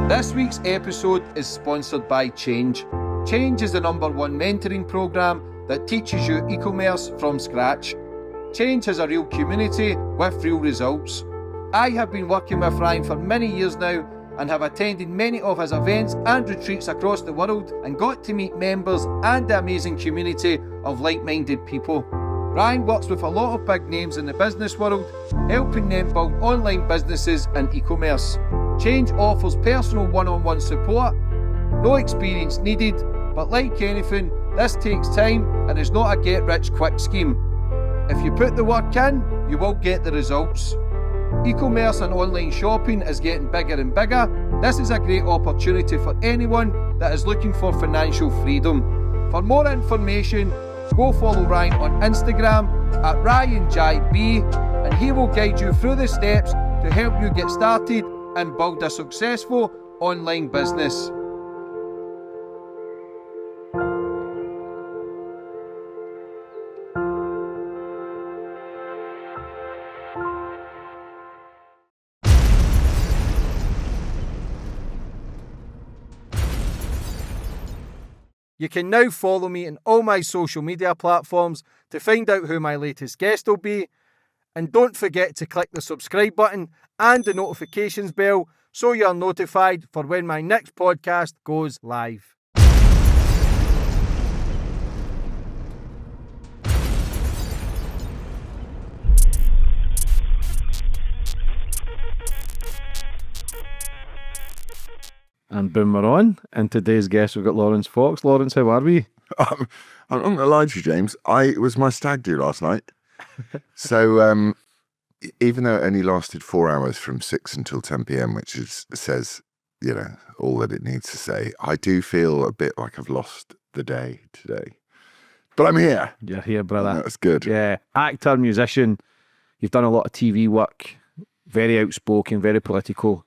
This week's episode is sponsored by Change. Change is the #1 mentoring programme that teaches you e-commerce from scratch. Change has a real community with real results. I have been working with Ryan for many years now and have attended many of his events and retreats across the world and got to meet members and the amazing community of like-minded people. Ryan works with a lot of big names in the business world, helping them build online businesses and e-commerce. Change offers personal one-on-one support, no experience needed, but like anything, this takes time and is not a get-rich-quick scheme. If you put the work in, you will get the results. E-commerce and online shopping is getting bigger and bigger. This is a great opportunity for anyone that is looking for financial freedom. For more information, go follow Ryan on Instagram at RyanJB, and he will guide you through the steps to help you get started and build a successful online business. You can now follow me on all my social media platforms to find out who my latest guest will be. And don't forget to click the subscribe button and the notifications bell so you're notified for when my next podcast goes live. And boom, we're on. And today's guest, we've got Laurence Fox. Laurence, how are we? I'm not going to lie to you, James. It was my stag do last night. So even though it only lasted 4 hours from 6 until 10 p.m, which says, all that it needs to say, I do feel a bit like I've lost the day today. But I'm here. You're here, brother. That's good. Yeah. Actor, musician. You've done a lot of TV work. Very outspoken, very political.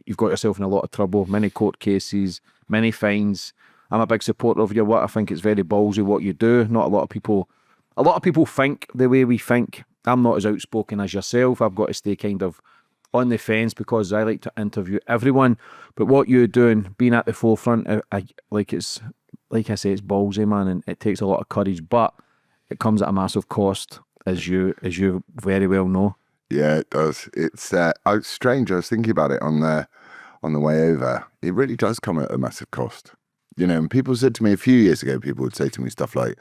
You've got yourself in a lot of trouble, many court cases, many fines. I'm a big supporter of your work. I think it's very ballsy what you do. Not a lot of people think the way we think. I'm not as outspoken as yourself. I've got to stay kind of on the fence because I like to interview everyone. But what you're doing, being at the forefront, like I say, it's ballsy, man, and it takes a lot of courage, but it comes at a massive cost, as you very well know. Yeah, it does. It's strange. I was thinking about it on the way over. It really does come at a massive cost. And people said to me a few years ago, people would say to me stuff like,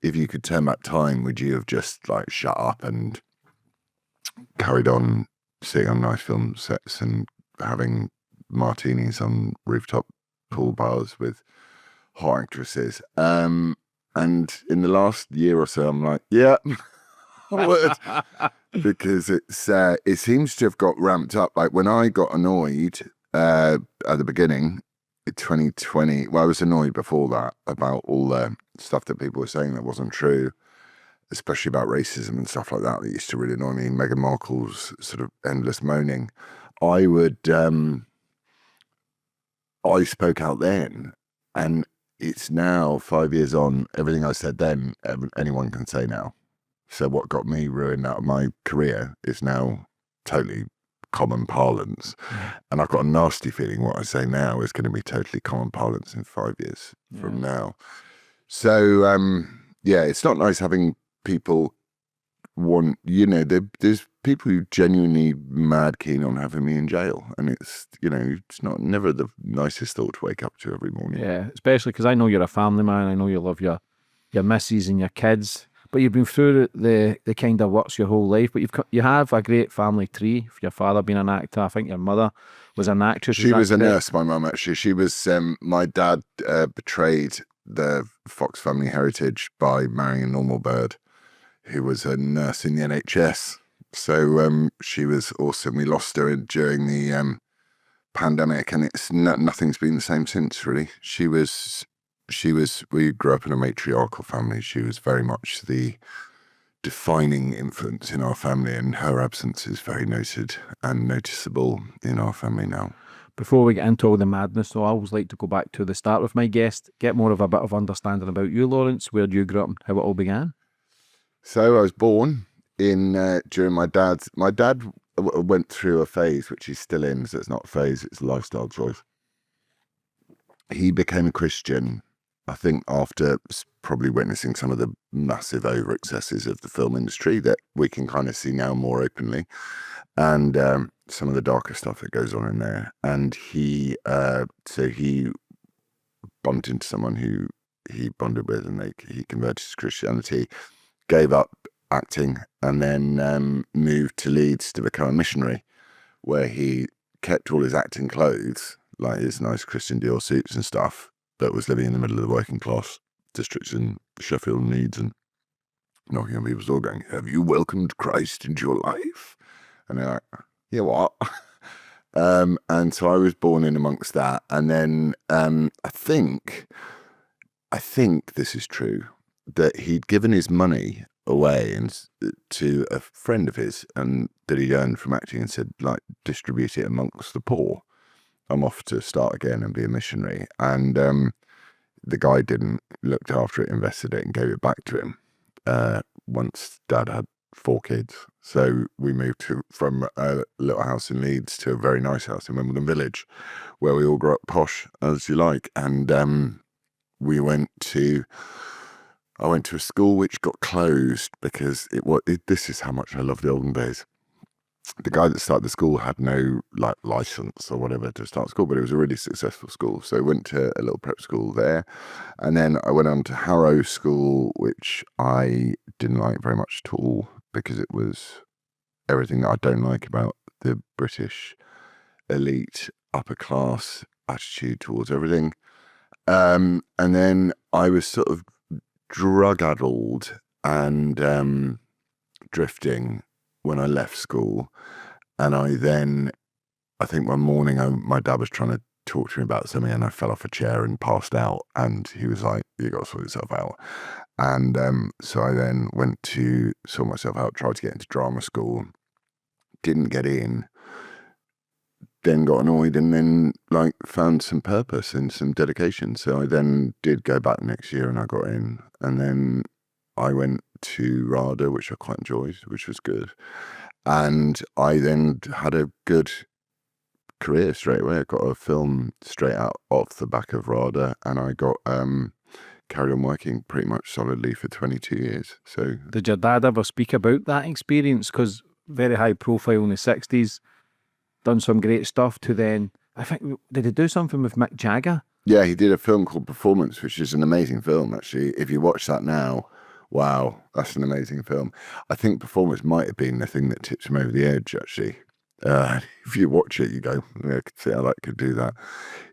if you could turn back time, would you have just like shut up and carried on sitting on nice film sets and having martinis on rooftop pool bars with hot actresses? And in the last year or so, I'm like, yeah, I would. Because it seems to have got ramped up. Like when I got annoyed at the beginning, 2020, well, I was annoyed before that about all the stuff that people were saying that wasn't true, especially about racism and stuff like that used to really annoy me. Meghan Markle's sort of endless moaning. I spoke out then, and it's now 5 years on. Everything I said then, anyone can say now. So what got me ruined out of my career is now totally common parlance. And I've got a nasty feeling what I say now is going to be totally common parlance in 5 years from now. So, it's not nice having people there's people who genuinely mad keen on having me in jail. And it's never the nicest thought to wake up to every morning. Yeah, especially because I know you're a family man. I know you love your missus and your kids. But you've been through the kind of works your whole life. But you have a great family tree. Your father being an actor, I think your mother was an actress. She was a nurse, my mum, actually. She was, my dad betrayed the Fox family heritage by marrying a normal bird who was a nurse in the NHS. So she was awesome. We lost her during the pandemic, and nothing's been the same since, really. We grew up in a matriarchal family. She was very much the defining influence in our family, and her absence is very noted and noticeable in our family now. Before we get into all the madness, so I always like to go back to the start with my guest, get more of a bit of understanding about you, Laurence, where you grew up and how it all began. So I was born during my dad went through a phase, which he's still in, so it's not a phase, it's a lifestyle choice. He became a Christian, I think, after probably witnessing some of the massive over excesses of the film industry that we can kind of see now more openly, and some of the darker stuff that goes on in there. And he bumped into someone who he bonded with, and he converted to Christianity, gave up acting, and then moved to Leeds to become a missionary, where he kept all his acting clothes, like his nice Christian Dior suits and stuff, but was living in the middle of the working class districts in Sheffield and Leeds, and knocking on people's door going, "Have you welcomed Christ into your life?" And they're like, "Yeah, what?" And so I was born in amongst that. And then I think this is true, that he'd given his money away to a friend of his, and that he'd earned from acting, and said, like, distribute it amongst the poor. I'm off to start again and be a missionary. And the guy didn't, looked after it, invested it, and gave it back to him once Dad had 4 kids. So we moved from a little house in Leeds to a very nice house in Wimbledon Village, where we all grew up posh, as you like. And I went to a school which got closed because this is how much I love the olden days. The guy that started the school had no license or whatever to start school, but it was a really successful school. So I went to a little prep school there, and then I went on to Harrow School, which I didn't like very much at all, because it was everything that I don't like about the British elite upper class attitude towards everything. And then I was sort of drug-addled and drifting when I left school. And I think one morning my dad was trying to talk to me about something, and I fell off a chair and passed out, and he was like, "You got to sort yourself out." And so I then went to sort myself out, tried to get into drama school, didn't get in, then got annoyed, and then found some purpose and some dedication. So I then did go back next year, and I got in, and then I went to RADA, which I quite enjoyed, which was good. And I then had a good career straight away. I got a film straight out off the back of RADA, and I got carried on working pretty much solidly for 22 years. So did your dad ever speak about that experience? Because very high profile in the 60s, done some great stuff, to then, I think, did he do something with Mick Jagger? Yeah, he did a film called Performance, which is an amazing film, actually. If you watch that now, wow, that's an amazing film. I think Performance might have been the thing that tips him over the edge, actually. If you watch it, you go, yeah, I could see how that could do that.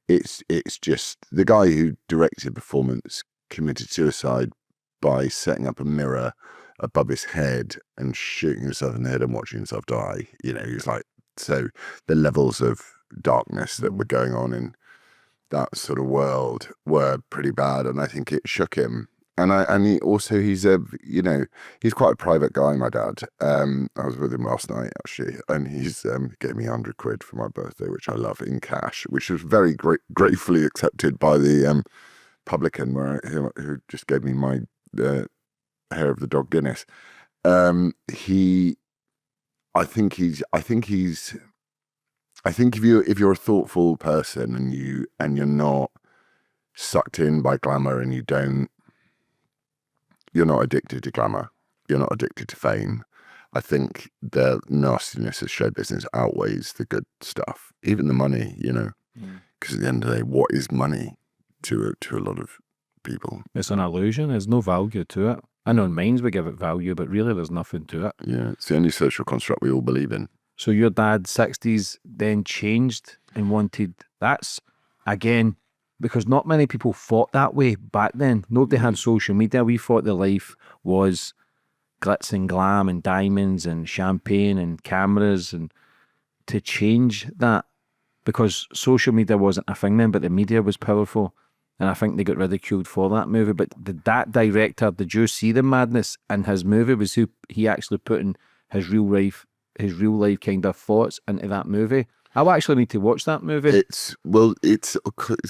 It's just, the guy who directed Performance committed suicide by setting up a mirror above his head and shooting himself in the head and watching himself die. You know, he's like, so the levels of darkness that were going on in that sort of world were pretty bad, and I think it shook him. And he's quite a private guy, my dad. I was with him last night, actually, and he's gave me 100 quid for my birthday, which I love, in cash, which was very gratefully accepted by the publican, who just gave me my hair of the dog Guinness. I think if you're a thoughtful person and you're not sucked in by glamour, and you're not addicted to glamour, you're not addicted to fame, I think the nastiness of show business outweighs the good stuff, even the money, because at the end of the day, what is money to a lot of people? It's an illusion. There's no value to it. I know in minds we give it value, but really there's nothing to it. Yeah, it's the only social construct we all believe in. So your dad, 60s, then changed and wanted, that's, again, because not many people thought that way back then. Nobody had social media. We thought the life was glitz and glam and diamonds and champagne and cameras, and to change that, because social media wasn't a thing then, but the media was powerful, and I think they got ridiculed for that movie. But did that director, did you see the madness in his movie? Was he actually putting his real life kind of thoughts into that movie? I'll actually need to watch that movie. It's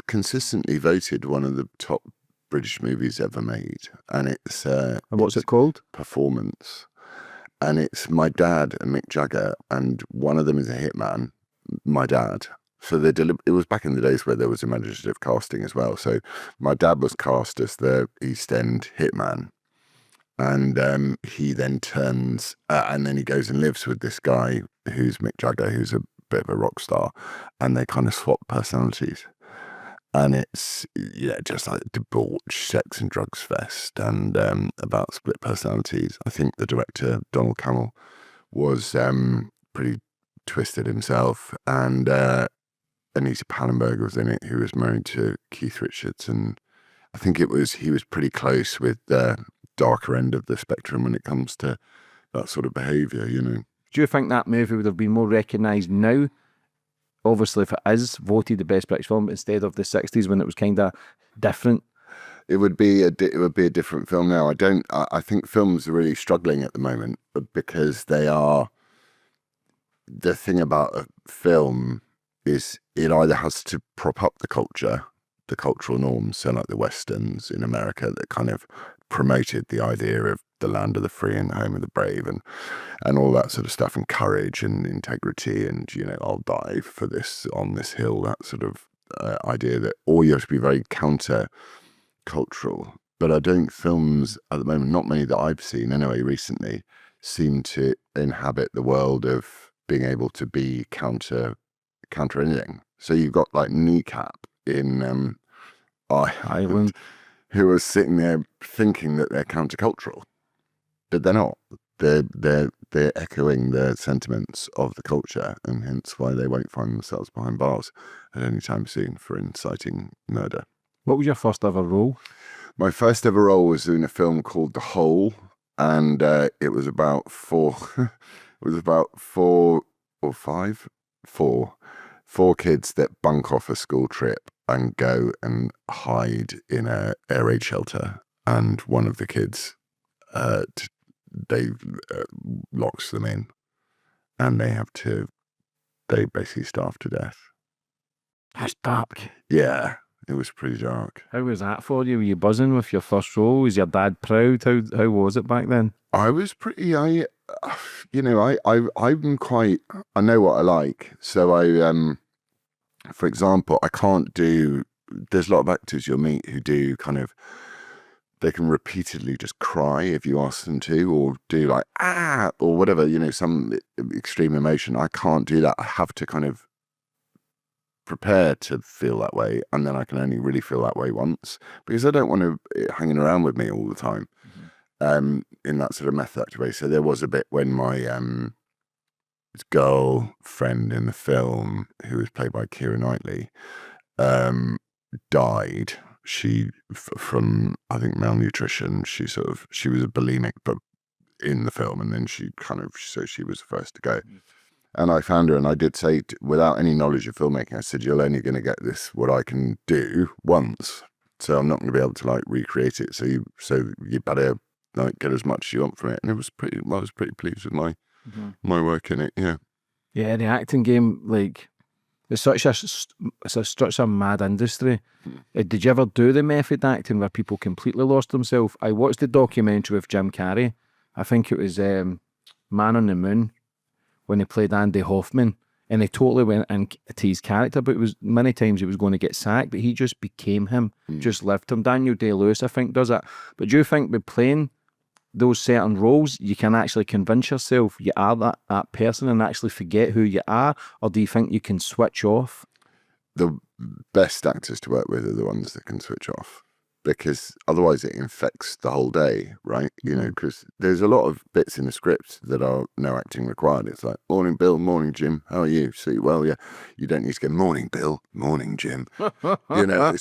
consistently voted one of the top British movies ever made, and it's and what's it called? Performance. and it's my dad and Mick Jagger, and one of them is a hitman, my dad. So it was back in the days where there was imaginative casting as well. So my dad was cast as the East End hitman, and he then turns, and then he goes and lives with this guy who's Mick Jagger, who's a bit of a rock star, and they kind of swap personalities. And it's, yeah, just like debauch, sex and drugs fest, and about split personalities. I think the director, Donald Cammell, was pretty twisted himself, and Anita Pallenberg was in it, who was married to Keith Richards, and I think he was pretty close with the darker end of the spectrum when it comes to that sort of behaviour, you know. Do you think that movie would have been more recognised now? Obviously, if it is voted the best British film instead of the 60s when it was kind of different. It would be a different film now. I think films are really struggling at the moment because they are. The thing about a film is it either has to prop up the culture, the cultural norms, so like the Westerns in America that kind of promoted the idea of the land of the free and the home of the brave and all that sort of stuff, and courage and integrity, and, you know, I'll die for this on this hill, that sort of idea that, or you have to be very counter cultural. But I don't films at the moment, not many that I've seen anyway recently, seem to inhabit the world of being able to be counter anything. So you've got like Kneecap in Ireland. who are sitting there thinking that they're countercultural, but they're not. They're echoing the sentiments of the culture, and hence why they won't find themselves behind bars at any time soon for inciting murder. What was your first ever role? My first ever role was in a film called The Hole, and it was about four kids that bunk off a school trip and go and hide in a air raid shelter, and one of the kids, locks them in, and they basically starve to death. That's dark. Yeah, it was pretty dark. How was that for you? Were you buzzing with your first role? Was your dad proud? How was it back then? I was pretty. I'm quite. I know what I like. So for example, I can't do. There's a lot of actors you'll meet who do kind of. They can repeatedly just cry if you ask them to, or do like or whatever, you know, some extreme emotion. I can't do that. I have to kind of prepare to feel that way, and then I can only really feel that way once, because I don't want it hanging around with me all the time. In that sort of method actor way. So there was a bit when my girlfriend in the film, who was played by Keira Knightley, died. She from, I think, malnutrition. She was a bulimic, but in the film, and then she was the first to go. And I found her, and I did say, without any knowledge of filmmaking, I said, "You're only going to get this, what I can do, once. So I'm not going to be able to like recreate it. So you better like get as much as you want from it." And I was pretty pleased with my work in it. Yeah. Yeah, the acting game, like, it's such a mad industry. Did you ever do the method acting where people completely lost themselves? I watched the documentary with Jim Carrey. I think it was Man on the Moon, when he played Andy Hoffman, and he totally went into his character, but it was many times he was going to get sacked, but he just became him, just lived him. Daniel Day-Lewis, I think, does it. But do you think by playing those certain roles, you can actually convince yourself you are that person and actually forget who you are? Or do you think you can switch off? The best actors to work with are the ones that can switch off, because otherwise it infects the whole day, right? You know, because there's a lot of bits in the script that are no acting required. It's like, "Morning, Bill. Morning, Jim. How are you?" "See, well, yeah." You don't need to go, "Morning, Bill. Morning, Jim." You know,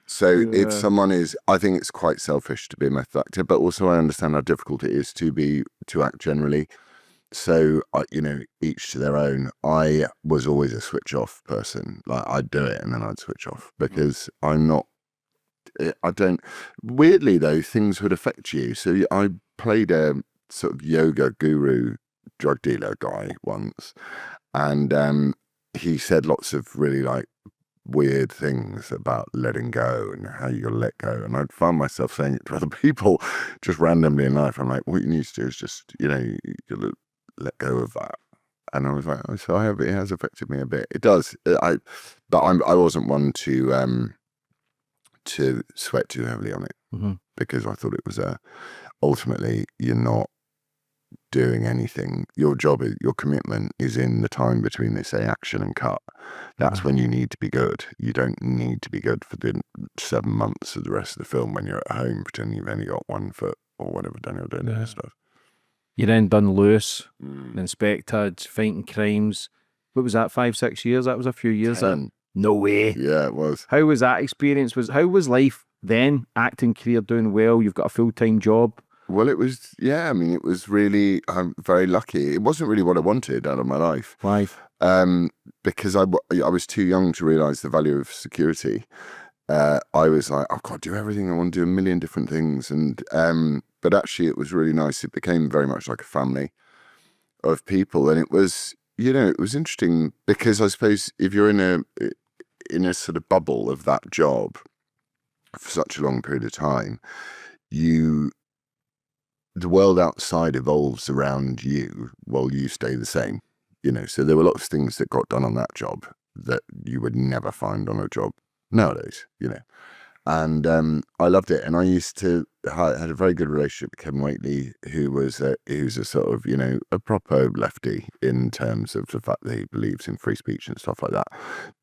if someone is, I think it's quite selfish to be a method actor, but also I understand how difficult it is to act generally. So, you know, each to their own. I was always a switch off person. Like, I'd do it and then I'd switch off, because I'm not. I don't. Weirdly though, things would affect you. So I played a sort of yoga guru, drug dealer guy once, and he said lots of really like weird things about letting go and how you gotta let go. And I'd find myself saying it to other people just randomly in life. I'm like, what you need to do is just, you know, you gotta let go of that. And I was like, oh, so it has affected me a bit. It does. I wasn't one to sweat too heavily on it, because I thought it was ultimately you're not doing anything. Your job, your commitment is in the time between, they say, action and cut. That's when you need to be good. You don't need to be good for the 7 months of the rest of the film when you're at home pretending you've only got 1 foot or whatever Daniel did and stuff. You then done Lewis, Inspected, Fighting Crimes. What was that, 5-6 years? That was a few years. 10. No way. Yeah, it was. How was that experience? How was life then? Acting career doing well. You've got a full-time job. Well, it was, yeah, I mean, it was really, I'm very lucky. It wasn't really what I wanted out of my life. Why? Because I was too young to realise the value of security. I was like, I've got to do everything. I want to do a million different things. And but actually it was really nice. It became very much like a family of people. And it was, you know, it was interesting because I suppose if you're in a sort of bubble of that job for such a long period of time, the world outside evolves around you while you stay the same, you know. So there were lots of things that got done on that job that you would never find on a job nowadays, you know. And I loved it. And I used to had a very good relationship with Kevin Whately, who's a sort of, you know, a proper lefty in terms of the fact that he believes in free speech and stuff like that,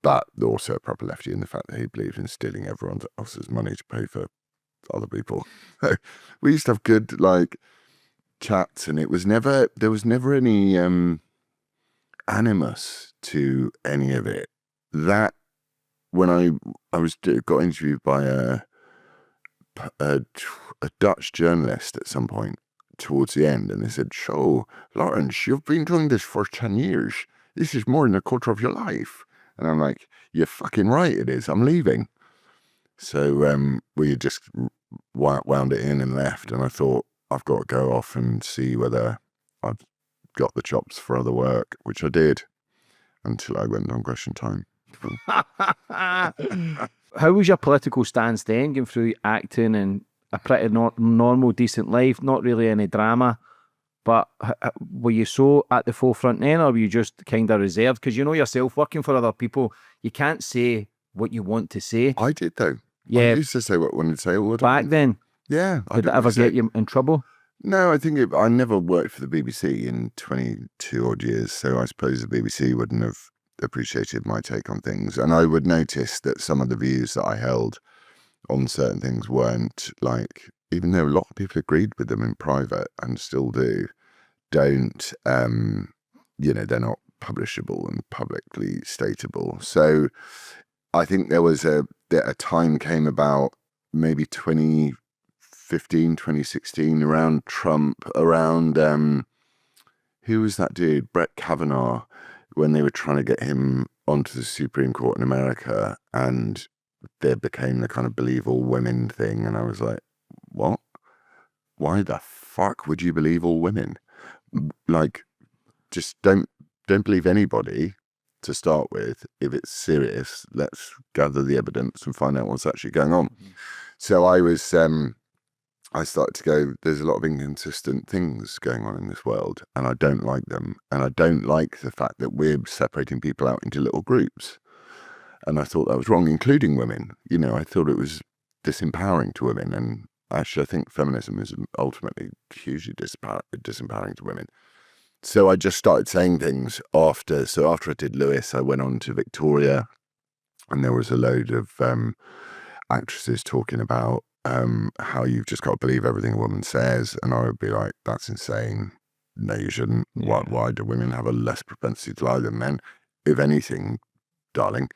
but also a proper lefty in the fact that he believes in stealing everyone else's money to pay for other people. So we used to have good like chats, and there was never any animus to any of it. That when I got interviewed by a Dutch journalist at some point towards the end, and they said, "So, Laurence, you've been doing this for 10 years. This is more than a quarter of your life." And I'm like, "You're fucking right, it is. I'm leaving." So we just wound it in and left, and I thought, I've got to go off and see whether I've got the chops for other work, which I did until I went on Question Time. How was your political stance then, going through acting and a pretty normal, decent life, not really any drama, but were you so at the forefront then, or were you just kind of reserved? Because you know yourself, working for other people, you can't say what you want to say. I did though. Yeah. I used to say what I wanted to say all the time. Back then? Yeah. Did it ever get you in trouble? No, I think I never worked for the BBC in 22 odd years, so I suppose the BBC wouldn't have appreciated my take on things. And I would notice that some of the views that I held on certain things weren't like, even though a lot of people agreed with them in private and still do, don't, you know, they're not publishable and publicly stateable. So I think there was a time came about maybe 2015, 2016 around Trump, around, who was that dude? Brett Kavanaugh, when they were trying to get him onto the Supreme Court in America, and there became the kind of believe all women thing. And I was like, what? Why the fuck would you believe all women? Like, just don't believe anybody to start with. If it's serious, let's gather the evidence and find out what's actually going on. Mm-hmm. So I started to go, there's a lot of inconsistent things going on in this world, and I don't like them. And I don't like the fact that we're separating people out into little groups. And I thought that was wrong, including women. You know, I thought it was disempowering to women. And actually, I think feminism is ultimately hugely disempowering to women. So I just started saying things after. So after I did Lewis, I went on to Victoria, and there was a load of actresses talking about how you've just got to believe everything a woman says. And I would be like, that's insane. No, you shouldn't. Yeah. Why do women have a less propensity to lie than men? If anything, darling,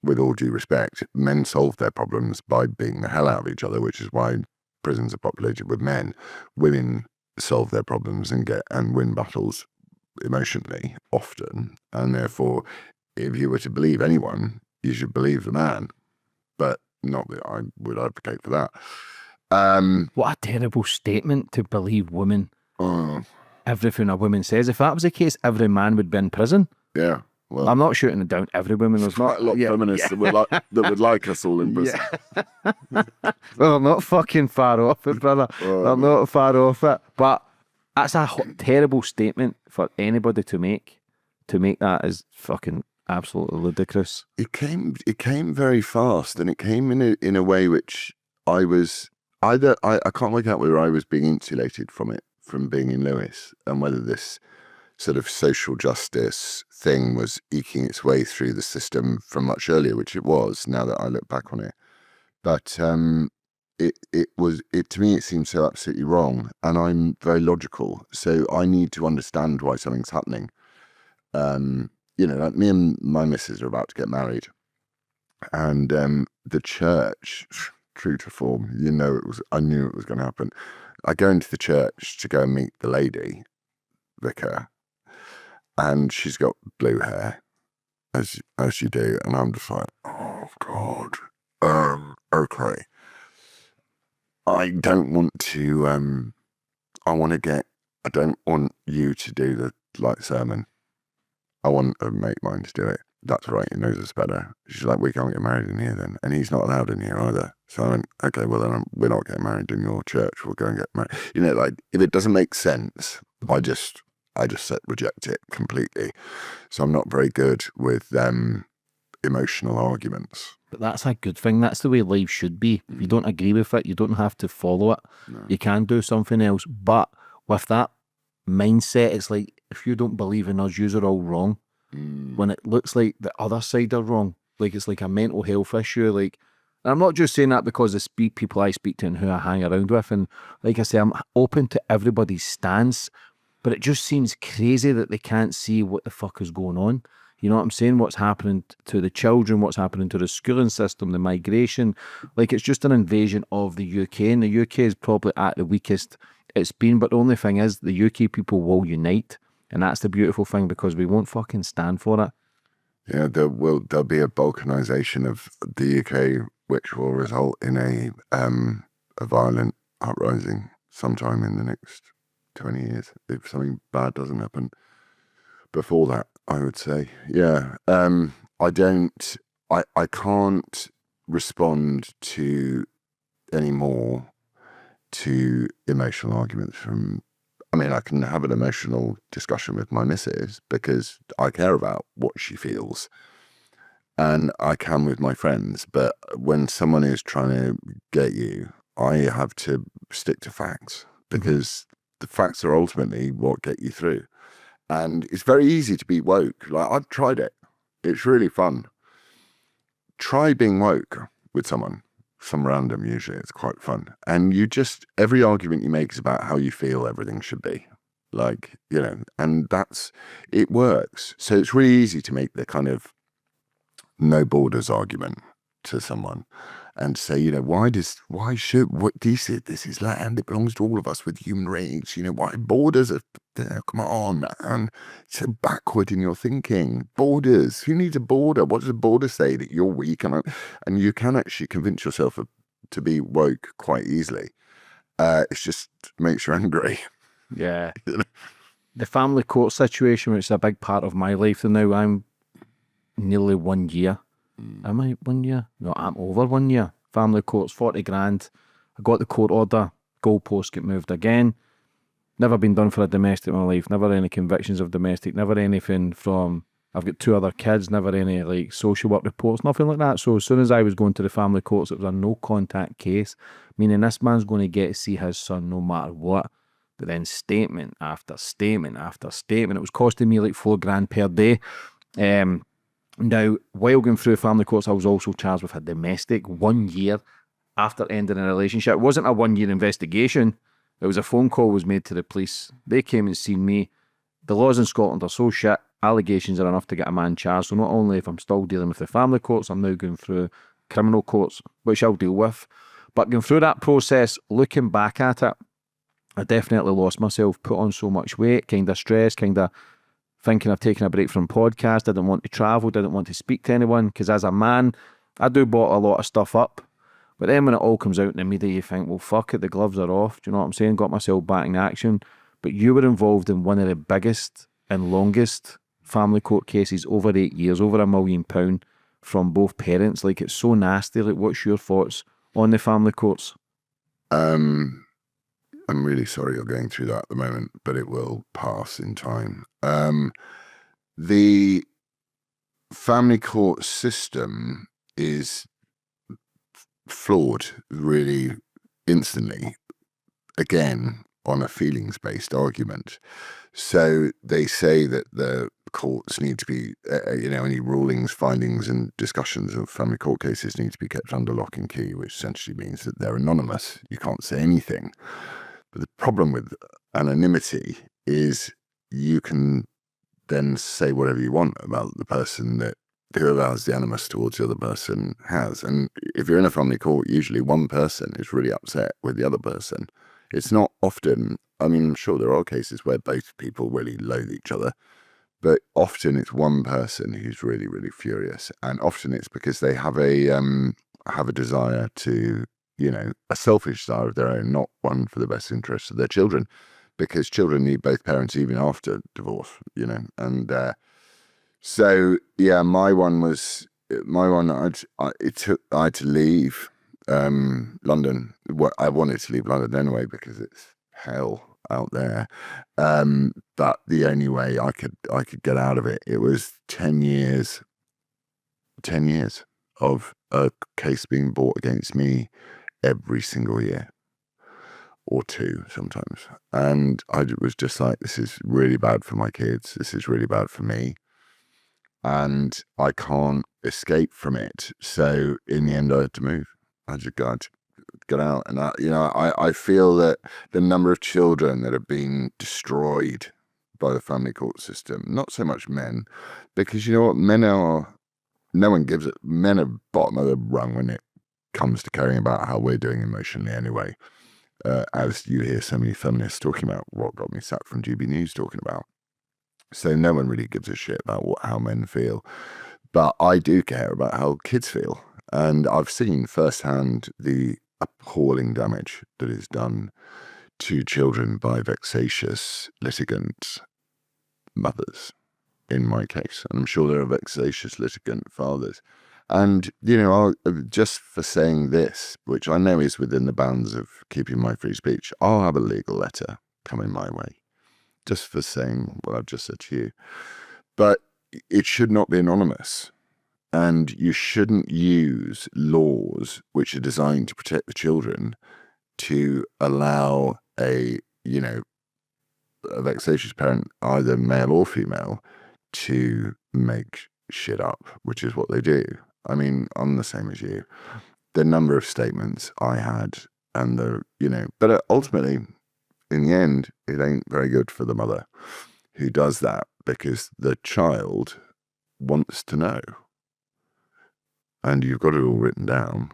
with all due respect, men solve their problems by beating the hell out of each other, which is why prisons are populated with men. Women solve their problems and win battles emotionally often, and therefore if you were to believe anyone, you should believe the man, but not that I would advocate for that. What a terrible statement, to believe women. Everything a woman says. If that was the case, every man would be in prison. Yeah. Well, I'm not shooting it down every woman. There's quite not a lot of feminists that would like us all in prison. Well, I'm not fucking far off it, brother. I'm not far off it. But that's a terrible statement for anybody to make. To make that is fucking absolutely ludicrous. It came very fast, and it came in a way which I was either I can't work out whether I was being insulated from it, from being in Lewis, and whether this sort of social justice thing was eking its way through the system from much earlier, which it was, now that I look back on it. But to me, it seemed so absolutely wrong, and I'm very logical, so I need to understand why something's happening. Like me and my missus are about to get married, and the church, true to form, I knew it was going to happen. I go into the church to go and meet the lady vicar, and she's got blue hair, as you do, and I'm just like, oh God, okay. I don't want to. I don't want you to do the sermon. I want a mate mine to do it. That's right, he knows us better. She's like, we can't get married in here then. And he's not allowed in here either. So I went, okay, well then we're not getting married in your church. We'll go and get married. If it doesn't make sense, I just reject it completely. So I'm not very good with emotional arguments. But that's a good thing. That's the way life should be. If you don't agree with it, you don't have to follow it. No. You can do something else. But with that mindset, it's like, if you don't believe in us, yous are all wrong. When it looks like the other side are wrong. Like, it's like a mental health issue. Like, and I'm not just saying that because the people I speak to and who I hang around with. And like I say, I'm open to everybody's stance. But it just seems crazy that they can't see what the fuck is going on. You know what I'm saying? What's happening to the children, what's happening to the schooling system, the migration. Like, it's just an invasion of the UK. And the UK is probably at the weakest it's been. But the only thing is, the UK people will unite. And that's the beautiful thing, because we won't fucking stand for it. Yeah, there'll be a balkanization of the UK, which will result in a violent uprising sometime in the next 20 years, if something bad doesn't happen before that, I would say. Yeah. I can't respond to any more to emotional arguments I can have an emotional discussion with my missus because I care about what she feels, and I can with my friends. But when someone is trying to get you, I have to stick to facts, because the facts are ultimately what get you through. And it's very easy to be woke. Like, I've tried it. It's really fun. Try being woke with someone. Some random, usually. It's quite fun. And every argument you make is about how you feel everything should be. And it works. So it's really easy to make the kind of no borders argument to someone and say, this is land, it belongs to all of us with human rights. Why borders are there? Come on, man. It's so backward in your thinking. Borders. Who needs a border? What does a border say? That you're weak? And you can actually convince yourself to be woke quite easily. It just makes you angry. Yeah. The family court situation, which is a big part of my life, and now I'm nearly 1 year. Am I 1 year? No, I'm over 1 year. Family court's 40 grand. I got the court order. Goalpost get moved again. Never been done for a domestic in my life. Never any convictions of domestic. Never anything from... I've got 2 other kids. Never any social work reports. Nothing like that. So as soon as I was going to the family courts, it was a no contact case. Meaning this man's going to get to see his son no matter what. But then statement after statement after statement. It was costing me like 4 grand per day. Now, while going through family courts, I was also charged with a domestic 1 year after ending a relationship. It wasn't a 1 year investigation. It was a phone call was made to the police. They came and seen me. The laws in Scotland are so shit. Allegations are enough to get a man charged. So not only if I'm still dealing with the family courts, I'm now going through criminal courts, which I'll deal with. But going through that process, looking back at it, I definitely lost myself, put on so much weight, kind of stressed, kind of thinking of taking a break from podcast. Didn't want to travel, didn't want to speak to anyone, because as a man, I do bottle a lot of stuff up. But then when it all comes out in the media, you think, well, fuck it, the gloves are off. Do you know what I'm saying? Got myself back in action. But you were involved in one of the biggest and longest family court cases over 8 years, over £1 million from both parents. Like, it's so nasty. Like, what's your thoughts on the family courts? I'm really sorry you're going through that at the moment, but it will pass in time. The family court system is flawed really instantly, again, on a feelings-based argument. So they say that the courts need to be, any rulings, findings and discussions of family court cases need to be kept under lock and key, which essentially means that they're anonymous. You can't say anything. But the problem with anonymity is you can then say whatever you want about the person that whoever the animus towards the other person has. And if you're in a family court, usually one person is really upset with the other person. It's not often, I mean, I'm sure there are cases where both people really loathe each other, but often it's one person who's really, really furious. And often it's because they have a desire to, a selfish desire of their own, not one for the best interests of their children, because children need both parents even after divorce, and so yeah, my one, I had to leave London. I wanted to leave London anyway because it's hell out there. But the only way I could get out of it, it was 10 years of a case being brought against me every single year, or two sometimes. And I was just like, this is really bad for my kids. This is really bad for me. And I can't escape from it. So in the end, I had to move. I just got to get out. And I feel that the number of children that are being destroyed by the family court system, not so much men, because you know what, men are bottom of the rung when it comes to caring about how we're doing emotionally anyway. As you hear so many feminists talking about, what got me sacked from GB News talking about. So no one really gives a shit about how men feel. But I do care about how kids feel. And I've seen firsthand the appalling damage that is done to children by vexatious litigant mothers, in my case. And I'm sure there are vexatious litigant fathers. And, just for saying this, which I know is within the bounds of keeping my free speech, I'll have a legal letter coming my way, just for saying what I've just said to you. But it should not be anonymous. And you shouldn't use laws which are designed to protect the children to allow a vexatious parent, either male or female, to make shit up, which is what they do. I mean, I'm the same as you. The number of statements I had and but ultimately, in the end, it ain't very good for the mother who does that, because the child wants to know. And you've got it all written down.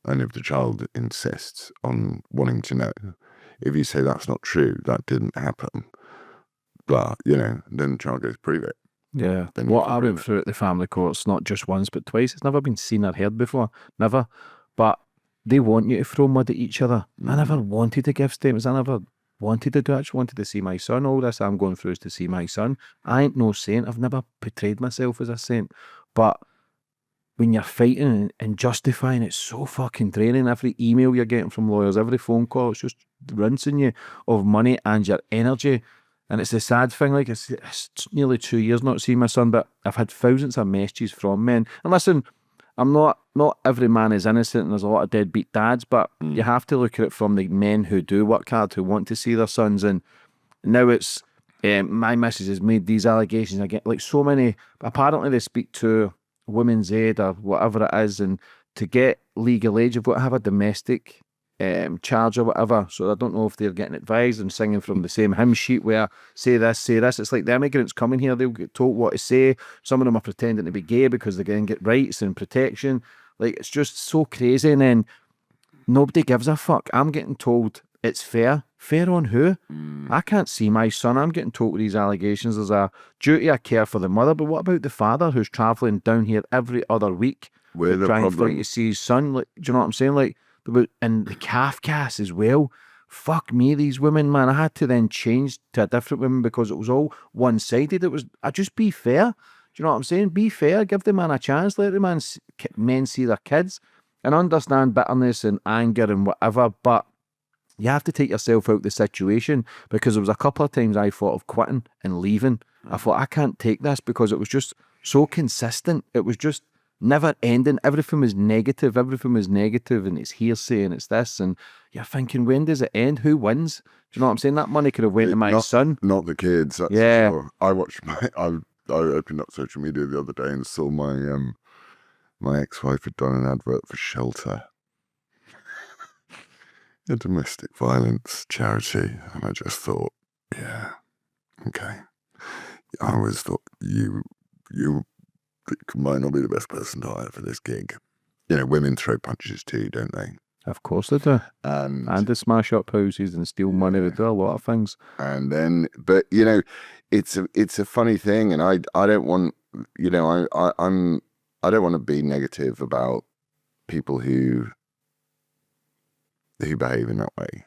And if the child insists on wanting to know, if you say that's not true, that didn't happen, blah, then the child goes, prove it. Yeah. What I went through at the family courts, not just once, but twice, it's never been seen or heard before. Never. But they want you to throw mud at each other. I never wanted to give statements. I never wanted to do it. I just wanted to see my son. All this I'm going through is to see my son. I ain't no saint. I've never portrayed myself as a saint. But when you're fighting and justifying, it's so fucking draining. Every email you're getting from lawyers, every phone call, it's just rinsing you of money and your energy. And it's the sad thing, like, it's nearly 2 years not seeing my son, but I've had thousands of messages from men. And listen, not every man is innocent, and there's a lot of deadbeat dads, but you have to look at it from the men who do work hard, who want to see their sons. And now it's, my missus has made these allegations. I get like so many, apparently they speak to Women's Aid or whatever it is, and to get legal age, you've got to have a domestic charge or whatever. So I don't know if they're getting advised and singing from the same hymn sheet where say this, say this. It's like the immigrants coming here, they'll get told what to say. Some of them are pretending to be gay because they're going to get rights and protection. Like, it's just so crazy. And then nobody gives a fuck. I'm getting told it's fair. Fair on who? I can't see my son. I'm getting told these allegations. There's a duty of care for the mother, but what about the father who's travelling down here every other week trying to see his son? Like, do you know what I'm saying? Like, and the calf cast as well. fuck me, these women, man. I had to then change to a different woman because it was all one-sided. I just be fair. Do you know what I'm saying? Be fair, give the man a chance, let the men see their kids, and understand bitterness and anger and whatever, but you have to take yourself out of the situation, because there was a couple of times I thought of quitting and leaving. I thought, I can't take this, because it was just so consistent. It was just never ending. Everything was negative. And it's hearsay and it's this. And you're thinking, when does it end? Who wins? Do you know what I'm saying? That money could have went to my son. Not the kids, that's Yeah. for sure. I watched I opened up social media the other day and saw my ex-wife had done an advert for Shelter, a domestic violence charity, and I just thought, yeah, okay. I always thought you might not be the best person to hire for this gig. You know, women throw punches too, don't they? Of course they do. And they smash up houses and steal money. They do a lot of things. And then, but you know, it's a funny thing, and I don't want, you know, I don't want to be negative about people who behave in that way.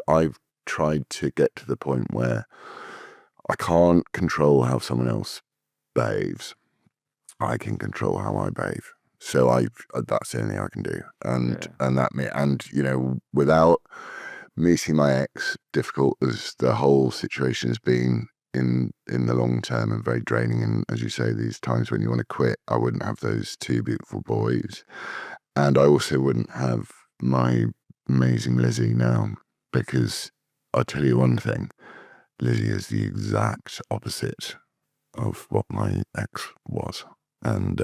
I've tried to get to the point where I can't control how someone else behaves. I can control how I behave. So that's the only thing I can do. And you know, without meeting my ex, difficult as the whole situation has been in the long term and very draining, and as you say, these times when you want to quit, I wouldn't have those two beautiful boys, and I also wouldn't have my amazing Lizzie now, because I'll tell you one thing, Lizzie is the exact opposite of what my ex was. And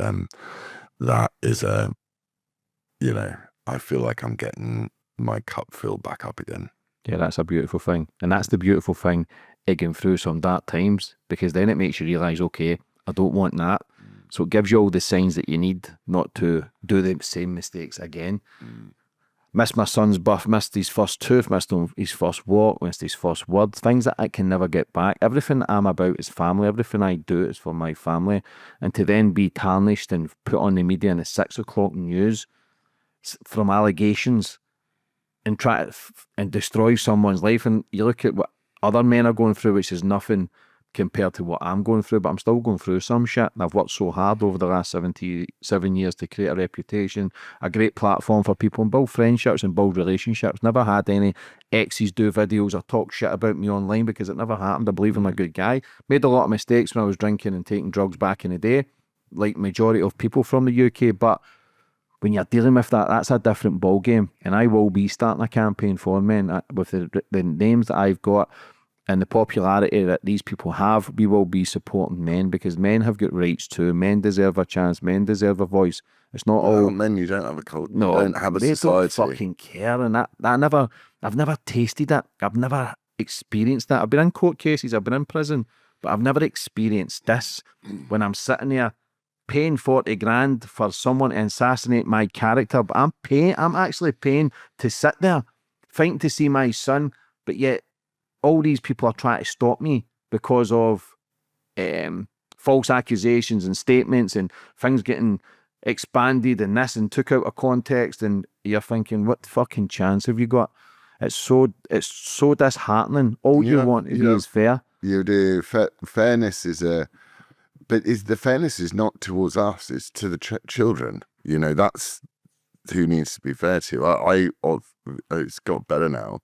that is you know, I feel like I'm getting my cup filled back up again. Yeah, that's a beautiful thing. And that's the beautiful thing, going through some dark times, because then it makes you realise, okay, I don't want that. So it gives you all the signs that you need not to do the same mistakes again. Missed my son's birth, missed his first tooth, missed his first walk, missed his first word, things that I can never get back. Everything that I'm about is family. Everything I do is for my family. And to then be tarnished and put on the media in the 6 o'clock news from allegations and try to and destroy someone's life. And you look at what other men are going through, which is nothing compared to what I'm going through, but I'm still going through some shit. And I've worked so hard over the last 77 years to create a reputation, a great platform for people, and build friendships and build relationships. Never had any exes do videos or talk shit about me online, because it never happened. I believe I'm a good guy. Made a lot of mistakes when I was drinking and taking drugs back in the day, like majority of people from the UK, but when you're dealing with that, that's a different ball game. And I will be starting a campaign for men with the names that I've got and the popularity that these people have. We will be supporting men, because men have got rights too. Men deserve a chance. Men deserve a voice. It's not all men. You don't have a cult. No, you don't have a they society. don't fucking care. And I've never tasted it. I've never experienced that. I've been in court cases. I've been in prison, but I've never experienced this. When I'm sitting there paying 40 grand for someone to assassinate my character, but I'm actually paying to sit there fighting to see my son, but yet all these people are trying to stop me because of false accusations and statements and things getting expanded and this and took out of context, and you're thinking, what fucking chance have you got? It's so disheartening. All you want is fair. You do. Fairness is the fairness is not towards us, it's to the children. You know, that's who needs to be fair to. It's got better now,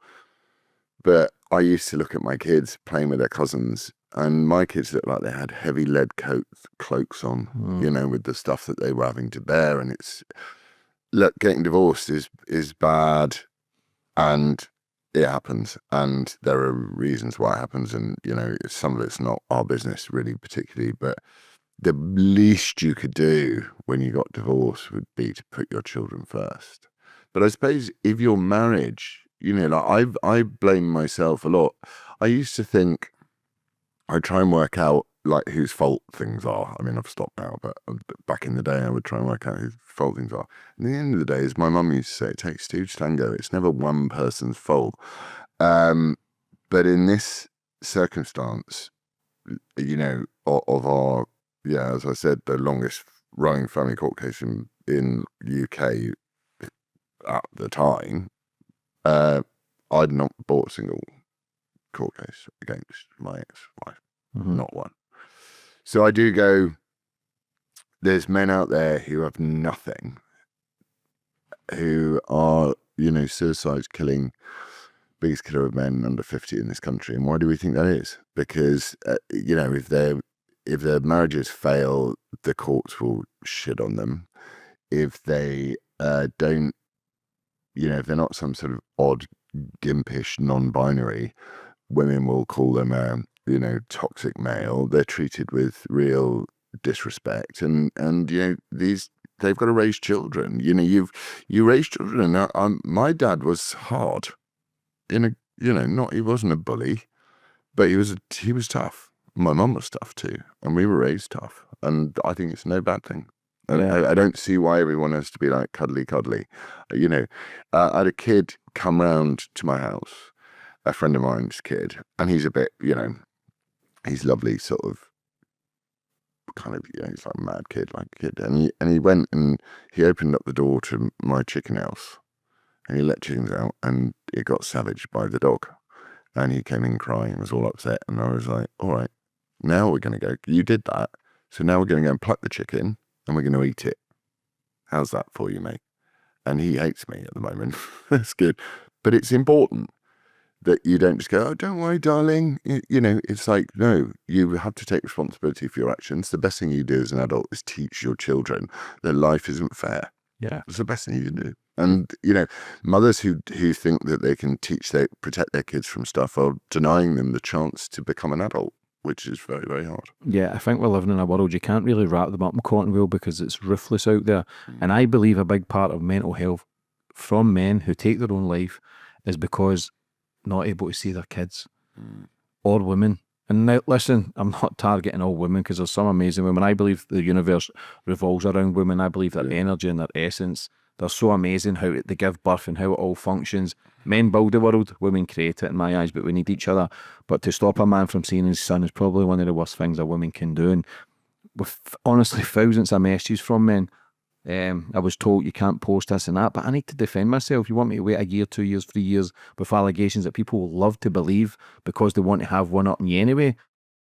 but I used to look at my kids playing with their cousins, and my kids looked like they had heavy lead cloaks on, you know, with the stuff that they were having to bear. And look, getting divorced is bad, and it happens, and there are reasons why it happens, and you know, some of it's not our business really particularly, but the least you could do when you got divorced would be to put your children first. But I suppose if your marriage, you know, like I blame myself a lot. I used to think, I try and work out like whose fault things are. I mean, I've stopped now, but back in the day I would try and work out whose fault things are. And at the end of the day, as my mum used to say, it takes two to tango. It's never one person's fault. But in this circumstance, you know, of our, as I said, the longest running family court case in UK at the time, I'd not bought a single court case against my ex-wife, not one. So I do go, there's men out there who have nothing, who are, suicides, killing, biggest killer of men under 50 in this country. And why do we think that is? Because, if their marriages fail, the courts will shit on them. If they don't, if they're not some sort of odd, gimpish, non-binary, women will call them toxic male. They're treated with real disrespect, and they've got to raise children. You raise children. And my dad was hard. He wasn't a bully, but he was tough. My mum was tough too, and we were raised tough. And I think it's no bad thing. I don't see why everyone has to be like cuddly. I had a kid come round to my house, a friend of mine's kid, and he's a bit, he's lovely, sort of, kind of, he's like a mad kid, and he went and he opened up the door to my chicken house, and he let chickens out, and it got savaged by the dog, and he came in crying, was all upset, and I was like, all right, now we're going to go, you did that, so now we're going to go and pluck the chicken, and we're going to eat it. How's that for you, mate? And he hates me at the moment. That's good. But it's important that you don't just go, oh, don't worry, darling. It's like, no, you have to take responsibility for your actions. The best thing you do as an adult is teach your children that life isn't fair. Yeah. It's the best thing you can do. And, mothers who think that they can protect their kids from stuff are denying them the chance to become an adult, which is very, very hard. Yeah, I think we're living in a world you can't really wrap them up in cotton wool because it's ruthless out there. And I believe a big part of mental health from men who take their own life is because not able to see their kids or women. And now, listen, I'm not targeting all women because there's some amazing women. I believe the universe revolves around women. I believe their energy and their essence, they're so amazing how they give birth and how it all functions. Men build the world, women create it in my eyes, but we need each other. But to stop a man from seeing his son is probably one of the worst things a woman can do. And with honestly thousands of messages from men, I was told you can't post this and that, but I need to defend myself. You want me to wait a year, 2 years, 3 years with allegations that people will love to believe because they want to have one up on you anyway.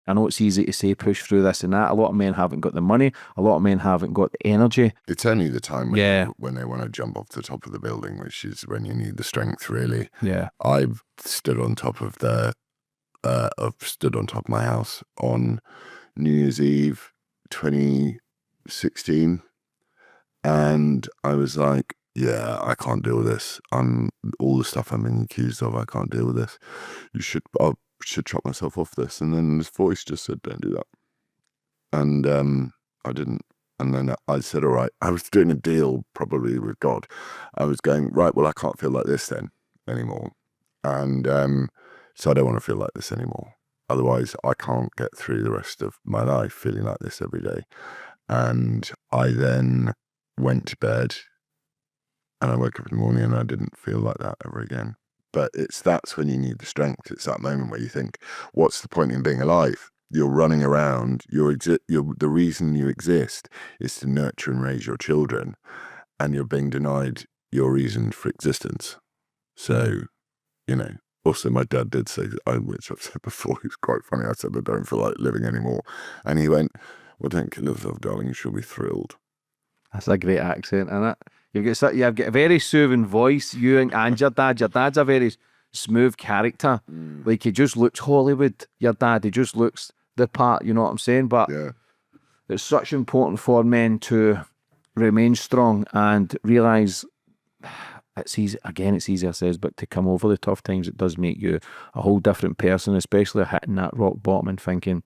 I know it's easy to say push through this and that. A lot of men haven't got the money. A lot of men haven't got the energy. It's only the time when they want to jump off the top of the building, which is when you need the strength, really. Yeah. I've stood on top of my house on New Year's Eve 2016, and I was like, yeah, I can't deal with this. All the stuff I'm being accused of, I can't deal with this. I should chop myself off this. And then this voice just said, don't do that. And I didn't. And then I said, all right, I was doing a deal probably with God. I was going, right, well, I can't feel like this then anymore. And so I don't want to feel like this anymore. Otherwise, I can't get through the rest of my life feeling like this every day. And I then went to bed and I woke up in the morning and I didn't feel like that ever again. But that's when you need the strength. It's that moment where you think, what's the point in being alive? You're running around. The reason you exist is to nurture and raise your children, and you're being denied your reason for existence. So, also my dad did say, which I've said before, it's quite funny. I said, I don't feel like living anymore. And he went, well, don't kill yourself, darling. You should be thrilled. That's a great accent, isn't it? You've got a very soothing voice, you and your dad. Your dad's a very smooth character. Like, he just looks Hollywood, your dad. He just looks the part, you know what I'm saying? But it's such important for men to remain strong and realise it's easy. Again, it's easier says, but to come over the tough times, it does make you a whole different person, especially hitting that rock bottom and thinking,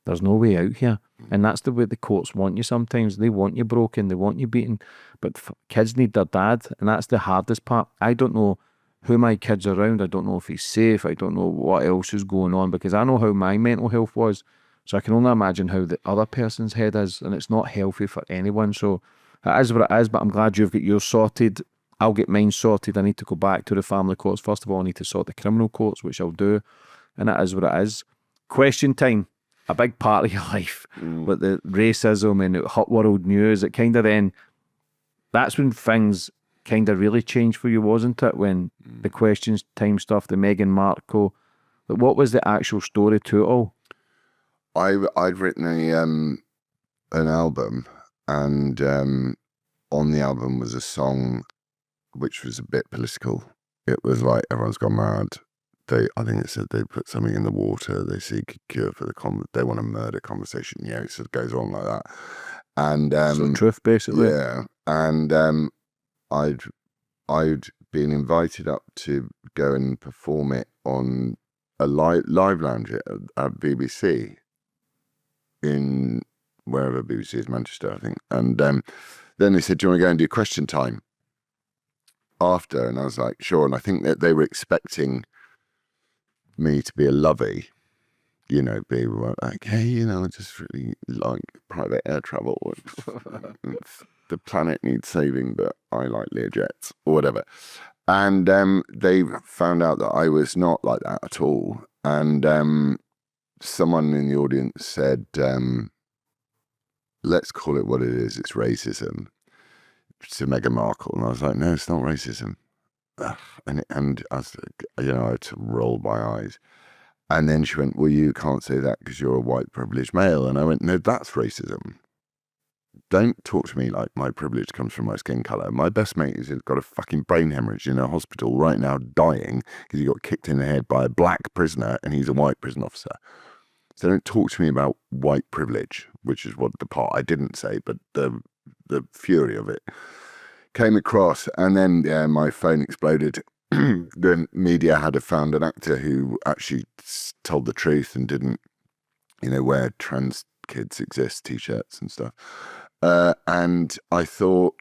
there's no way out here. And that's the way the courts want you sometimes. They want you broken, they want you beaten. But kids need their dad, and that's the hardest part. I don't know who my kid's around. I don't know if he's safe. I don't know what else is going on, because I know how my mental health was. So I can only imagine how the other person's head is, and it's not healthy for anyone. So it is what it is, but I'm glad you've got yours sorted. I'll get mine sorted. I need to go back to the family courts. First of all, I need to sort the criminal courts, which I'll do. And it is what it is. Question time. A big part of your life, with the racism and hot world news, it kind of then, that's when things kind of really changed for you, wasn't it? When the questions time stuff, the Meghan Markle, but what was the actual story to it all? I'd written an album, and on the album was a song which was a bit political. It was like everyone's gone mad. I think it said they put something in the water. They seek a cure for they want a murder conversation. Yeah, it sort of goes on like that. And So truth, basically. yeah, and I'd been invited up to go and perform it on a live lounge at BBC in wherever BBC is, Manchester, I think. And then they said, "Do you want to go and do question time after?" And I was like, "Sure." And I think that they were expecting me to be a lovey, you know, be like, "Hey, you know, I just really like private air travel. The planet needs saving, but I like Learjets," or whatever. And they found out that I was not like that at all. And someone in the audience said, "Let's call it what it is. It's racism," to Meghan Markle. And I was like, "No, it's not racism." And I was, you know, I had to roll my eyes. And then she went, "Well, you can't say that because you're a white privileged male." And I went, "No, that's racism. Don't talk to me like my privilege comes from my skin colour. My best mate has got a fucking brain hemorrhage in a hospital right now, dying because he got kicked in the head by a black prisoner and he's a white prison officer. So don't talk to me about white privilege," which is what the part I didn't say, but the fury of it came across. And then my phone exploded. The media had found an actor who actually told the truth and didn't, you know, wear trans kids exist t-shirts and stuff. And I thought,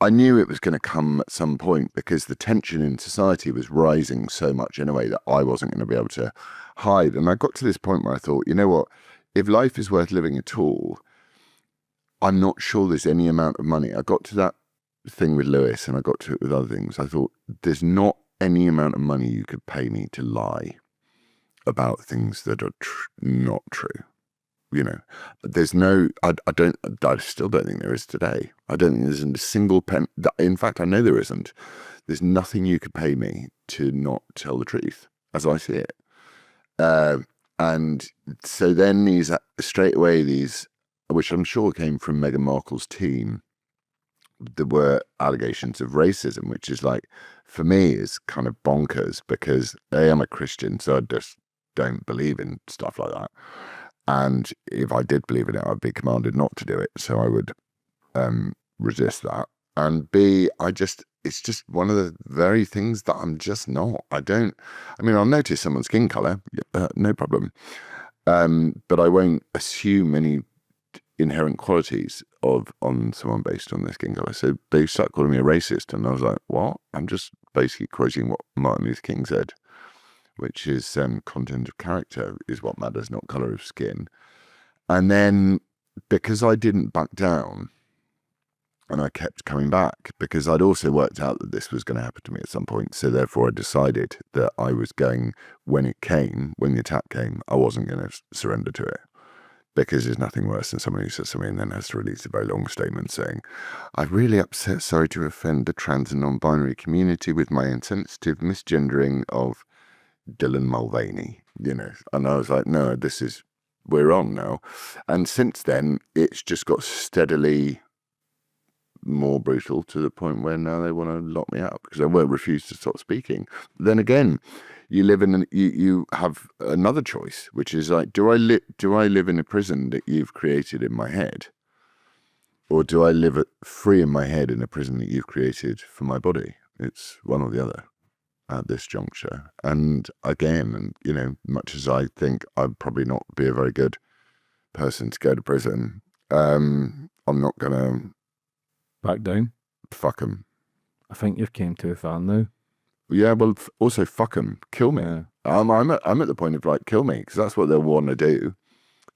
I knew it was going to come at some point because the tension in society was rising so much in a way that I wasn't going to be able to hide. And I got to this point where I thought, you know what, if life is worth living at all, I'm not sure there's any amount of money. I got to that thing with Lewis and I got to it with other things. I thought, there's not any amount of money you could pay me to lie about things that are not true. You know, there's no, I still don't think there is today. I don't think there's a single pen. In fact, I know there isn't. There's nothing you could pay me to not tell the truth as I see it. And so then straight away, which I'm sure came from Meghan Markle's team, there were allegations of racism, which is like, for me, is kind of bonkers because I'm a Christian, so I just don't believe in stuff like that. And if I did believe in it, I'd be commanded not to do it. So I would resist that. And B, it's just one of the very things that I'm just not. I'll notice someone's skin colour, no problem. But I won't assume any inherent qualities on someone based on their skin colour. So they started calling me a racist. And I was like, what? I'm just basically quoting what Martin Luther King said, which is content of character is what matters, not colour of skin. And then because I didn't back down and I kept coming back, because I'd also worked out that this was going to happen to me at some point. So therefore I decided that I was going, when the attack came, I wasn't going to surrender to it. Because there's nothing worse than someone who says something and then has to release a very long statement saying, "I'm really upset, sorry to offend the trans and non-binary community with my insensitive misgendering of Dylan Mulvaney," you know. And I was like, no, we're on now. And since then, it's just got steadily more brutal to the point where now they want to lock me out because I won't refuse to stop speaking. Then again, you have another choice, which is like, do I live in a prison that you've created in my head? Or do I live free in my head in a prison that you've created for my body? It's one or the other at this juncture. And again, you know, much as I think I'd probably not be a very good person to go to prison, I'm not going to back down. Fuck them. I think you've came too far now. Yeah, well, also fuck them, kill me. Yeah. I'm at the point of like, kill me, because that's what they'll want to do.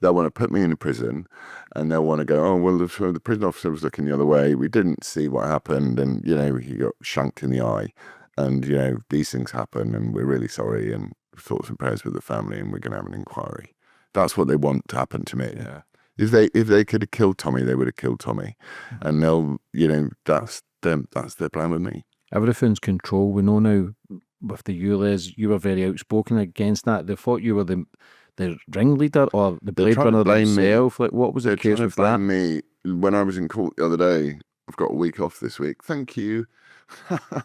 They'll want to put me in a prison, and they'll want to go, "Oh, well, the prison officer was looking the other way. We didn't see what happened, and you know, he got shanked in the eye, and you know, these things happen, and we're really sorry, and thoughts and prayers with the family, and we're going to have an inquiry." That's what they want to happen to me. Yeah. If they could have killed Tommy, they would have killed Tommy, and they'll, you know, that's their plan with me. Everything's control. We know now with the ULEZ, you were very outspoken against that. They thought you were the ringleader or the They're Blade trying to Runner blame me. themselves. Like, what was the They're case trying with to blame that? me. When I was in court the other day, I've got a week off this week. Thank you. I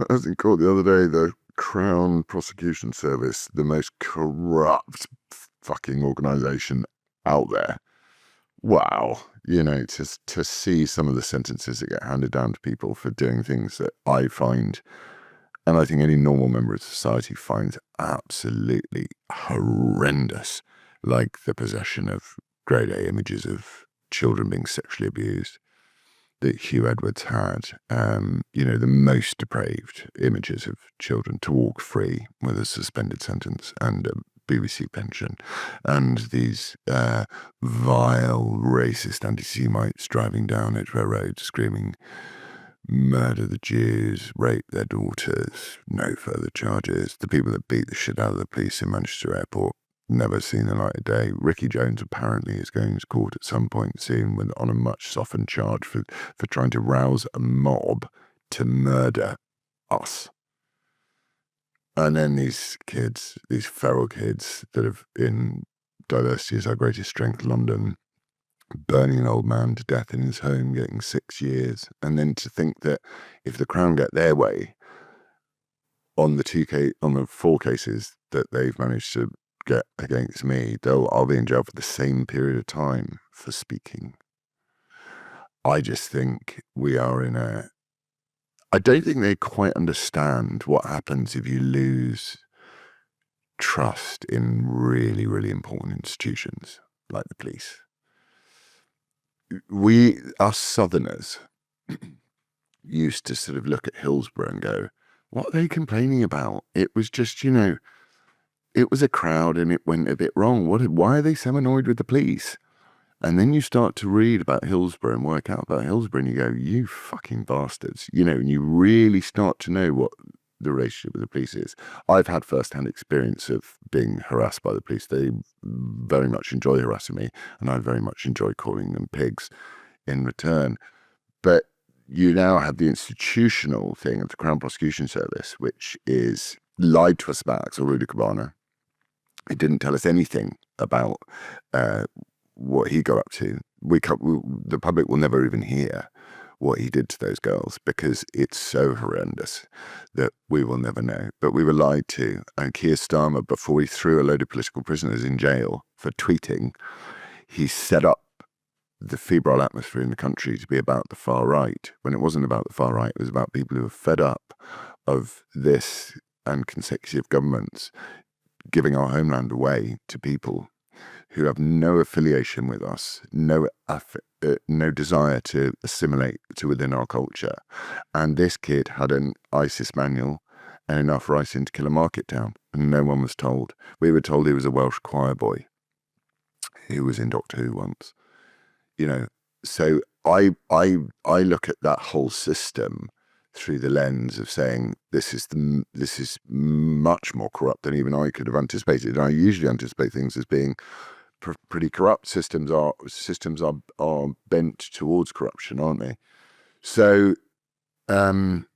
was in court the other day. The Crown Prosecution Service, the most corrupt fucking organisation out there. Wow. You know, to see some of the sentences that get handed down to people for doing things that I find, and I think any normal member of society finds absolutely horrendous, like the possession of grade A images of children being sexually abused that Hugh Edwards had, you know, the most depraved images of children to walk free with a suspended sentence and a BBC pension, and these vile racist anti-Semites driving down Edgware Road screaming, murder the Jews, rape their daughters, no further charges. The people that beat the shit out of the police in Manchester Airport, never seen the light of day. Ricky Jones apparently is going to court at some point soon on a much softened charge for trying to rouse a mob to murder us. And then these kids, these feral kids that have in Diversity is Our Greatest Strength London, burning an old man to death in his home, getting 6 years. And then to think that if the Crown get their way on the 4 cases that they've managed to get against me, I'll be in jail for the same period of time for speaking. I just think we are I don't think they quite understand what happens if you lose trust in really, really important institutions like the police. Us Southerners used to sort of look at Hillsborough and go, what are they complaining about? It was just, you know, it was a crowd and it went a bit wrong. Why are they so annoyed with the police? And then you start to read about Hillsborough and work out about Hillsborough and you go, you fucking bastards, you know, and you really start to know what the relationship with the police is. I've had first-hand experience of being harassed by the police. They very much enjoy harassing me and I very much enjoy calling them pigs in return. But you now have the institutional thing of the Crown Prosecution Service, which is lied to us about Axel Rudikabana. It didn't tell us anything about what he got up to. The public will never even hear what he did to those girls because it's so horrendous that we will never know. But we were lied to. And Keir Starmer, before he threw a load of political prisoners in jail for tweeting, he set up the febrile atmosphere in the country to be about the far right, when it wasn't about the far right. It was about people who were fed up of this and consecutive governments giving our homeland away to people who have no affiliation with us, no desire to assimilate to within our culture. And this kid had an ISIS manual and enough rice in to kill a market town, and no one was told. We were told he was a Welsh choir boy who was in Doctor Who once. You know, so I look at that whole system through the lens of saying this is much more corrupt than even I could have anticipated. And I usually anticipate things as being pretty corrupt. Systems are bent towards corruption, aren't they? So I'm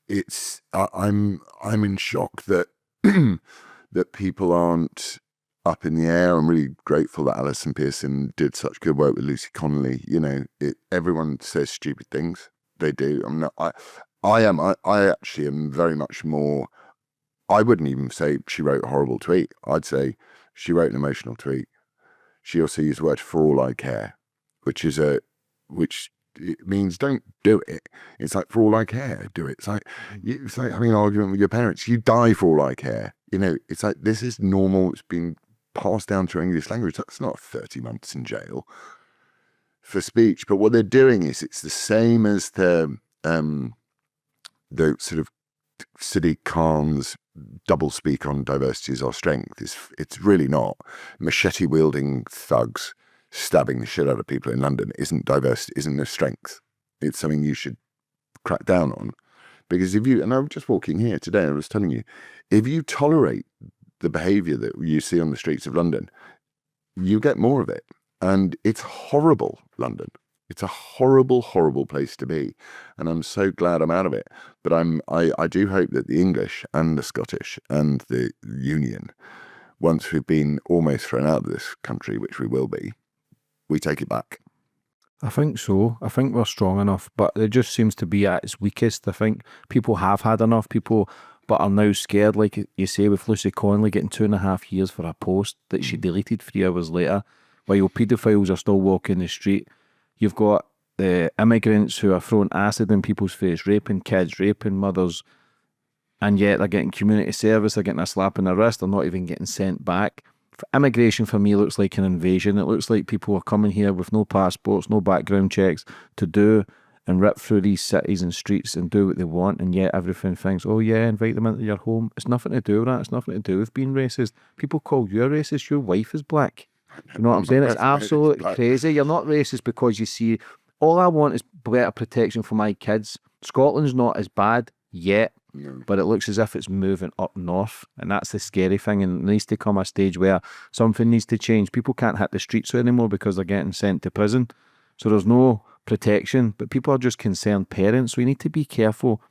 in shock that that people aren't up in the air. I'm really grateful that Alison Pearson did such good work with Lucy Connolly. You know, everyone says stupid things. They do. I actually am very much more. I wouldn't even say she wrote a horrible tweet. I'd say she wrote an emotional tweet. She also used the word "for all I care," which it means don't do it. It's like, for all I care, do it. It's like having an argument with your parents. You die for all I care. You know, it's like, this is normal. It's been passed down to English language. That's not 30 months in jail for speech. But what they're doing is, it's the same as the sort of Sadiq Khan's double speak on diversity is our strength. It's really not. Machete wielding thugs stabbing the shit out of people in London isn't diversity, isn't a strength. It's something you should crack down on. Because and I was just walking here today and I was telling you, if you tolerate the behaviour that you see on the streets of London, you get more of it. And it's horrible, London. It's a horrible, horrible place to be, and I'm so glad I'm out of it. But I do hope that the English and the Scottish and the Union, once we've been almost thrown out of this country, which we will be, we take it back. I think so. I think we're strong enough, but it just seems to be at its weakest. I think people have had enough people, but are now scared, like you say, with Lucy Conley getting 2.5 years for a post that she deleted 3 hours later, while paedophiles are still walking the street. You've got the immigrants who are throwing acid in people's face, raping kids, raping mothers, and yet they're getting community service, they're getting a slap in the wrist, they're not even getting sent back. Immigration for me looks like an invasion. It looks like people are coming here with no passports, no background checks to do and rip through these cities and streets and do what they want, and yet everything thinks, oh yeah, invite them into your home. It's nothing to do with that. It's nothing to do with being racist. People call you a racist. Your wife is black. You know what I'm saying? It's absolutely crazy. You're not racist because you see, all I want is better protection for my kids. Scotland's not as bad yet, but it looks as if it's moving up north, and that's the scary thing. And it needs to come a stage where something needs to change. People can't hit the streets anymore because they're getting sent to prison, so there's no protection, but people are just concerned parents. So we need to be careful.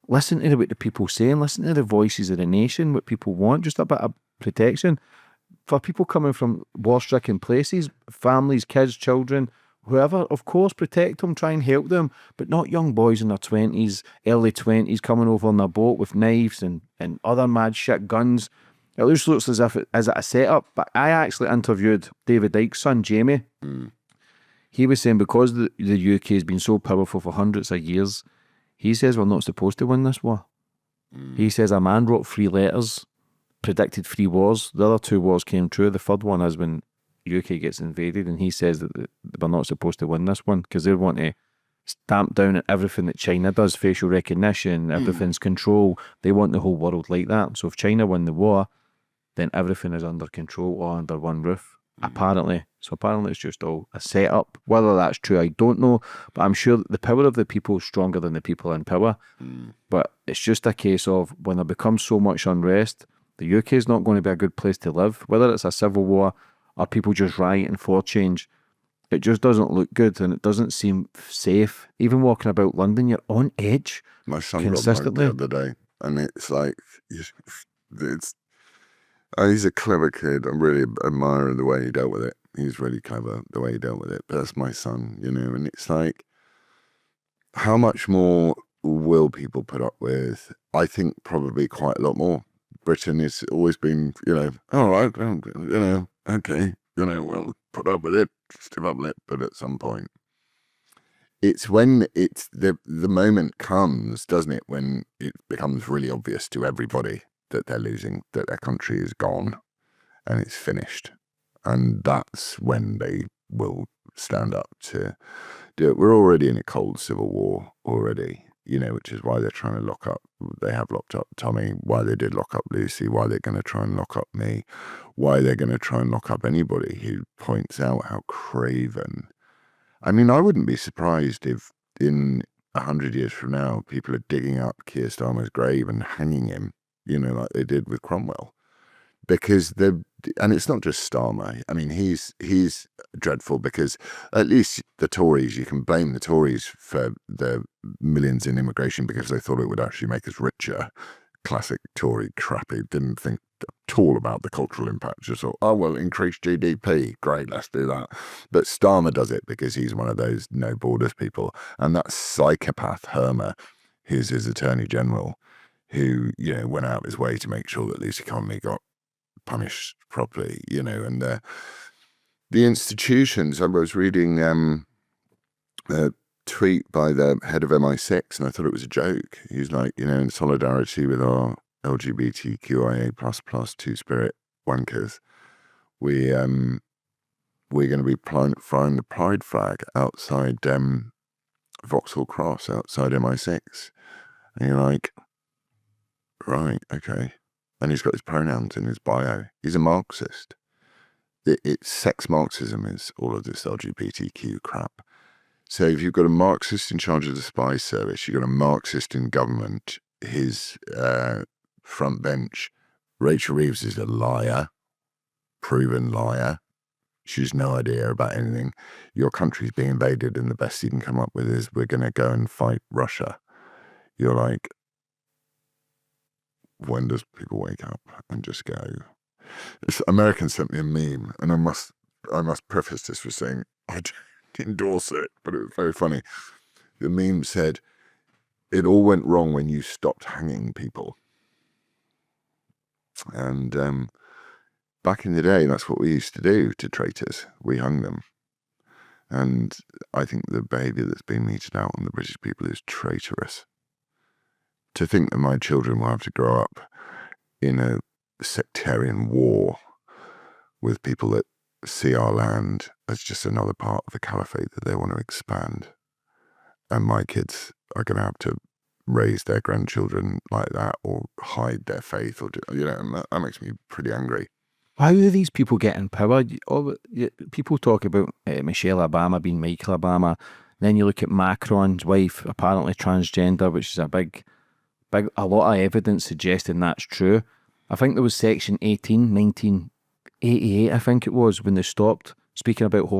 Listen to what the people saying, listen to the voices of the nation, what people want, just a bit of protection for people coming from war-stricken places, families, kids, children, whoever. Of course, protect them, try and help them, but not young boys in their 20s, early 20s coming over on their boat with knives and other mad shit, guns. It just looks as if it is a setup. But I actually interviewed David Icke's son, Jamie. He was saying because the UK has been so powerful for hundreds of years, he says we're not supposed to win this war. He says a man wrote 3 letters, predicted 3 wars. The other 2 wars came true. The third one is when UK gets invaded, and he says that we're not supposed to win this one because they want to stamp down at everything that China does, facial recognition, everything's control. They want the whole world like that. So if China win the war, then everything is under control or under one roof, apparently. So apparently it's just all a setup. Whether that's true, I don't know, but I'm sure that the power of the people is stronger than the people in power. But it's just a case of when there becomes so much unrest, the UK is not going to be a good place to live. Whether it's a civil war or people just rioting for change, it just doesn't look good and it doesn't seem safe. Even walking about London, you're on edge. My son consistently. got mugged the other day, and it's like, he's a clever kid. I really admire the way he dealt with it. He's really clever, the way he dealt with it. But that's my son, and it's like, how much more will people put up with? I think probably quite a lot more. Britain has always been, all right, okay, we'll put up with it, stiff up lip, but at some point. It's when it's the moment comes, doesn't it, when it becomes really obvious to everybody that they're losing, that their country is gone and it's finished. And that's when they will stand up to do it. We're already in a cold civil war already, which is why they're trying to they have locked up Tommy, why they did lock up Lucy, why they're going to try and lock up me, why they're going to try and lock up anybody who points out how craven. I mean, I wouldn't be surprised if in 100 years from now, people are digging up Keir Starmer's grave and hanging him, like they did with Cromwell. Because and it's not just Starmer. I mean, he's dreadful because at least the Tories, you can blame the Tories for the millions in immigration because they thought it would actually make us richer. Classic Tory crappy. Didn't think at all about the cultural impact. Just thought, oh, well, increase GDP. Great, let's do that. But Starmer does it because he's one of those no borders people. And that psychopath Hermer, who's his Attorney General, who, went out of his way to make sure that Lucy Conley got punished properly, and the institutions. I was reading a tweet by the head of MI6, and I thought it was a joke. He's like, in solidarity with our LGBTQIA++ two-spirit wankers, we're going to be flying the pride flag outside Vauxhall Cross, outside MI6. And you're like, right, okay. And he's got his pronouns in his bio. He's a Marxist. It's sex Marxism is all of this LGBTQ crap. So if you've got a Marxist in charge of the spy service, you've got a Marxist in government, his front bench, Rachel Reeves is a liar, proven liar. She's no idea about anything. Your country's being invaded, and the best you can come up with is we're going to go and fight Russia. You're like, when does people wake up and just go? This American sent me a meme, and I must preface this with saying I don't endorse it, but it was very funny. The meme said, "It all went wrong when you stopped hanging people." And back in the day, that's what we used to do to traitors. We hung them. And I think the behaviour that's being meted out on the British people is traitorous. To think that my children will have to grow up in a sectarian war with people that see our land as just another part of the caliphate that they want to expand. And my kids are going to have to raise their grandchildren like that or hide their faith, or, you know, and that makes me pretty angry. How do these people get in power? People talk about Michelle Obama being Michael Obama. Then you look at Macron's wife, apparently transgender, which is a lot of evidence suggesting that's true. I think there was Section 18, 1988, I think it was, when they stopped speaking about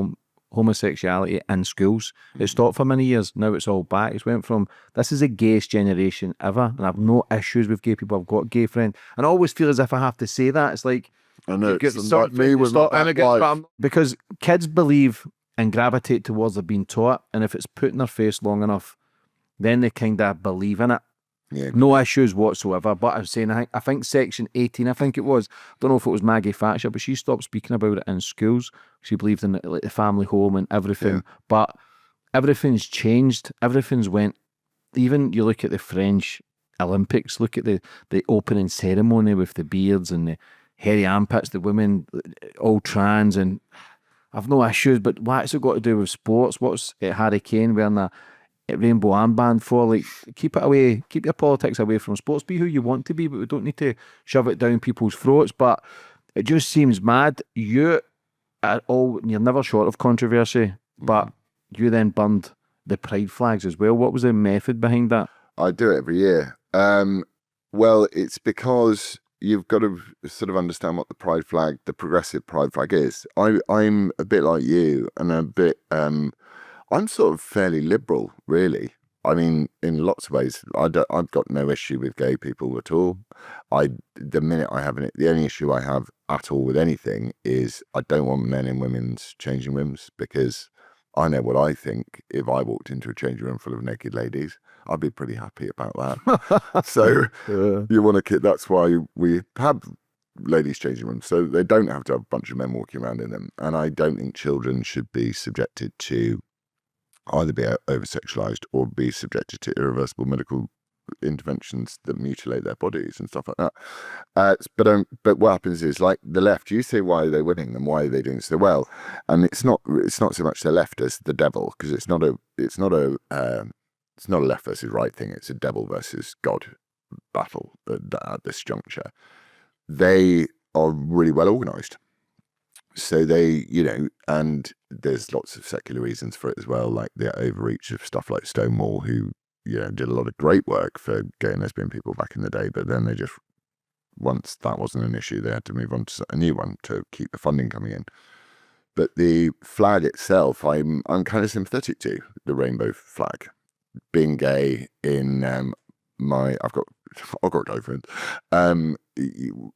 homosexuality in schools. It stopped for many years. Now it's all back. It's went from, this is the gayest generation ever, and I've no issues with gay people. I've got a gay friend. And I always feel as if I have to say that. It's like, I know, it's like me with my life. because kids believe and gravitate towards it being taught, and if it's put in their face long enough, then they kind of believe in it. Yeah. No issues whatsoever. But I'm saying, I think Section 18, I think it was, I don't know if it was Maggie Thatcher, but she stopped speaking about it in schools. She believed in the family home and everything. Yeah. But everything's changed. Everything's went, even you look at the French Olympics, look at the opening ceremony with the beards and the hairy armpits, the women all trans, and I've no issues, but what's it got to do with sports? What's Harry Kane wearing a rainbow armband for? Like, keep it away, keep your politics away from sports. Be who you want to be, but we don't need to shove it down people's throats. But it just seems mad. You're never short of controversy, but you then burned the pride flags as well. What was the method behind that? I do it every year. Well, it's because you've got to sort of understand what the progressive pride flag is. I'm a bit like you, and I'm sort of fairly liberal, really. I mean, in lots of ways, I've got no issue with gay people at all. The only issue I have at all with anything is I don't want men in women's changing rooms, because I know what I think. If I walked into a changing room full of naked ladies, I'd be pretty happy about that. So you want to, that's why we have ladies' changing rooms, so they don't have to have a bunch of men walking around in them. And I don't think children should be subjected to either be over-sexualized or be subjected to irreversible medical interventions that mutilate their bodies and stuff like that. But what happens is, like the left, you say, why are they winning and why are they doing so well? And it's not so much the left as the devil, because it's not a left versus right thing. It's a devil versus God battle at this juncture. They are really well organized. So they, and there's lots of secular reasons for it as well, like the overreach of stuff like Stonewall, who, did a lot of great work for gay and lesbian people back in the day, but then they just, once that wasn't an issue, they had to move on to a new one to keep the funding coming in. But the flag itself, I'm kind of sympathetic to the rainbow flag. Being gay in I've got gay friends.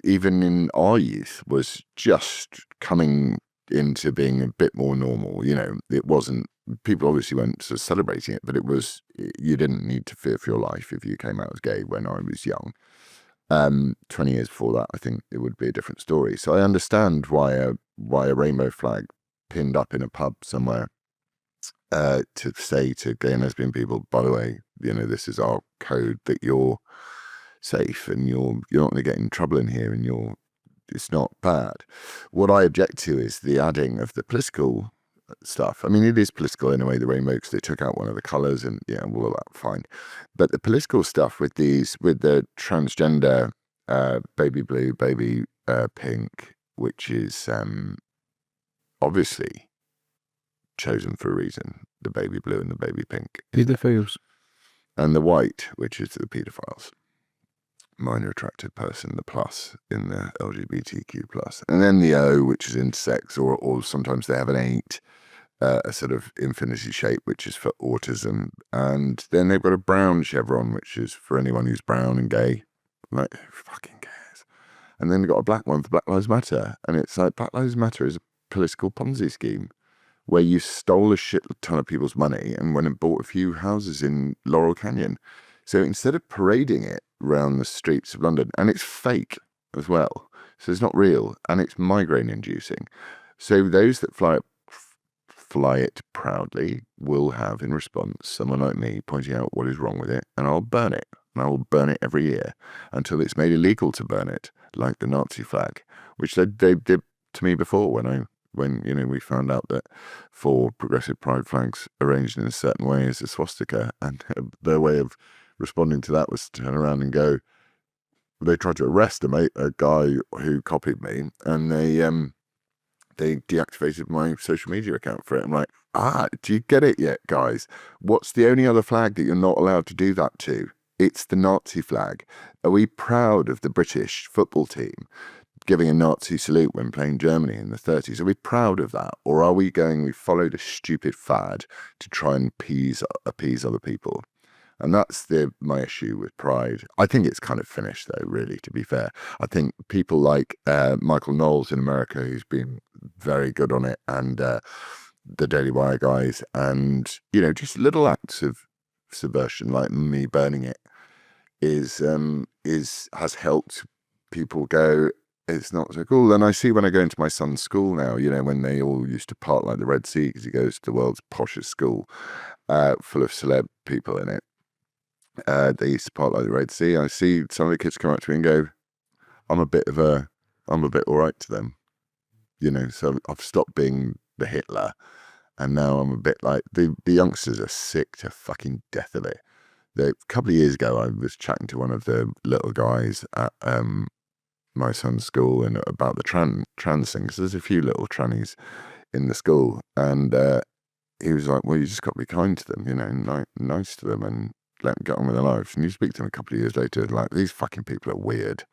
Even in our youth, was just coming into being a bit more normal. It wasn't, people obviously weren't sort of celebrating it, but it was, you didn't need to fear for your life if you came out as gay when I was young. 20 years before that, I think it would be a different story. So I understand why a rainbow flag pinned up in a pub somewhere to say to gay and lesbian people, by the way, this is our code, that you're safe and you're not going to get in trouble in here, and it's not bad. What I object to is the adding of the political stuff. I mean, it is political in a way, the rainbow, because they took out one of the colours, and all that, fine. But the political stuff with the transgender baby blue, baby pink, which is obviously chosen for a reason, the baby blue and the baby pink. Pedophiles. And the white, which is the paedophiles. minor attracted person, the plus in the LGBTQ plus, and then the O, which is intersex, or sometimes they have an 8, a sort of infinity shape, which is for autism, and then they've got a brown chevron, which is for anyone who's brown and gay. Like, who fucking cares? And then they've got a black one for Black Lives Matter, and it's like Black Lives Matter is a political Ponzi scheme where you stole a shit ton of people's money and went and bought a few houses in Laurel Canyon. So instead of parading it around the streets of London, and it's fake as well, so it's not real, and it's migraine inducing. So those that fly it proudly will have in response someone like me pointing out what is wrong with it, and I'll burn it. And I will burn it every year until it's made illegal to burn it, like the Nazi flag, which they did to me before when we found out that 4 progressive pride flags arranged in a certain way is a swastika, and their way of responding to that was to turn around and go. They tried to arrest a guy who copied me, and they deactivated my social media account for it. I'm like, do you get it yet, guys? What's the only other flag that you're not allowed to do that to? It's the Nazi flag. Are we proud of the British football team giving a Nazi salute when playing Germany in the 30s? Are we proud of that? Or are we followed a stupid fad to try and appease other people? And that's my issue with pride. I think it's kind of finished, though, really, to be fair. I think people like Michael Knowles in America, who's been very good on it, and the Daily Wire guys, and, just little acts of subversion, like me burning it, has helped people go, it's not so cool. And I see when I go into my son's school now, when they all used to part like the Red Sea, because he goes to the world's poshest school, full of celeb people in it. They used to part like the Red Sea. I see some of the kids come up to me and go, I'm a bit all right to them. So I've stopped being the Hitler, and now I'm a bit like, the youngsters are sick to fucking death of it. A couple of years ago, I was chatting to one of the little guys at my son's school and about the trans thing, because there's a few little trannies in the school, and he was like, well, you just got to be kind to them, nice to them, and let them get on with their lives. And you speak to them a couple of years later, like, these fucking people are weird.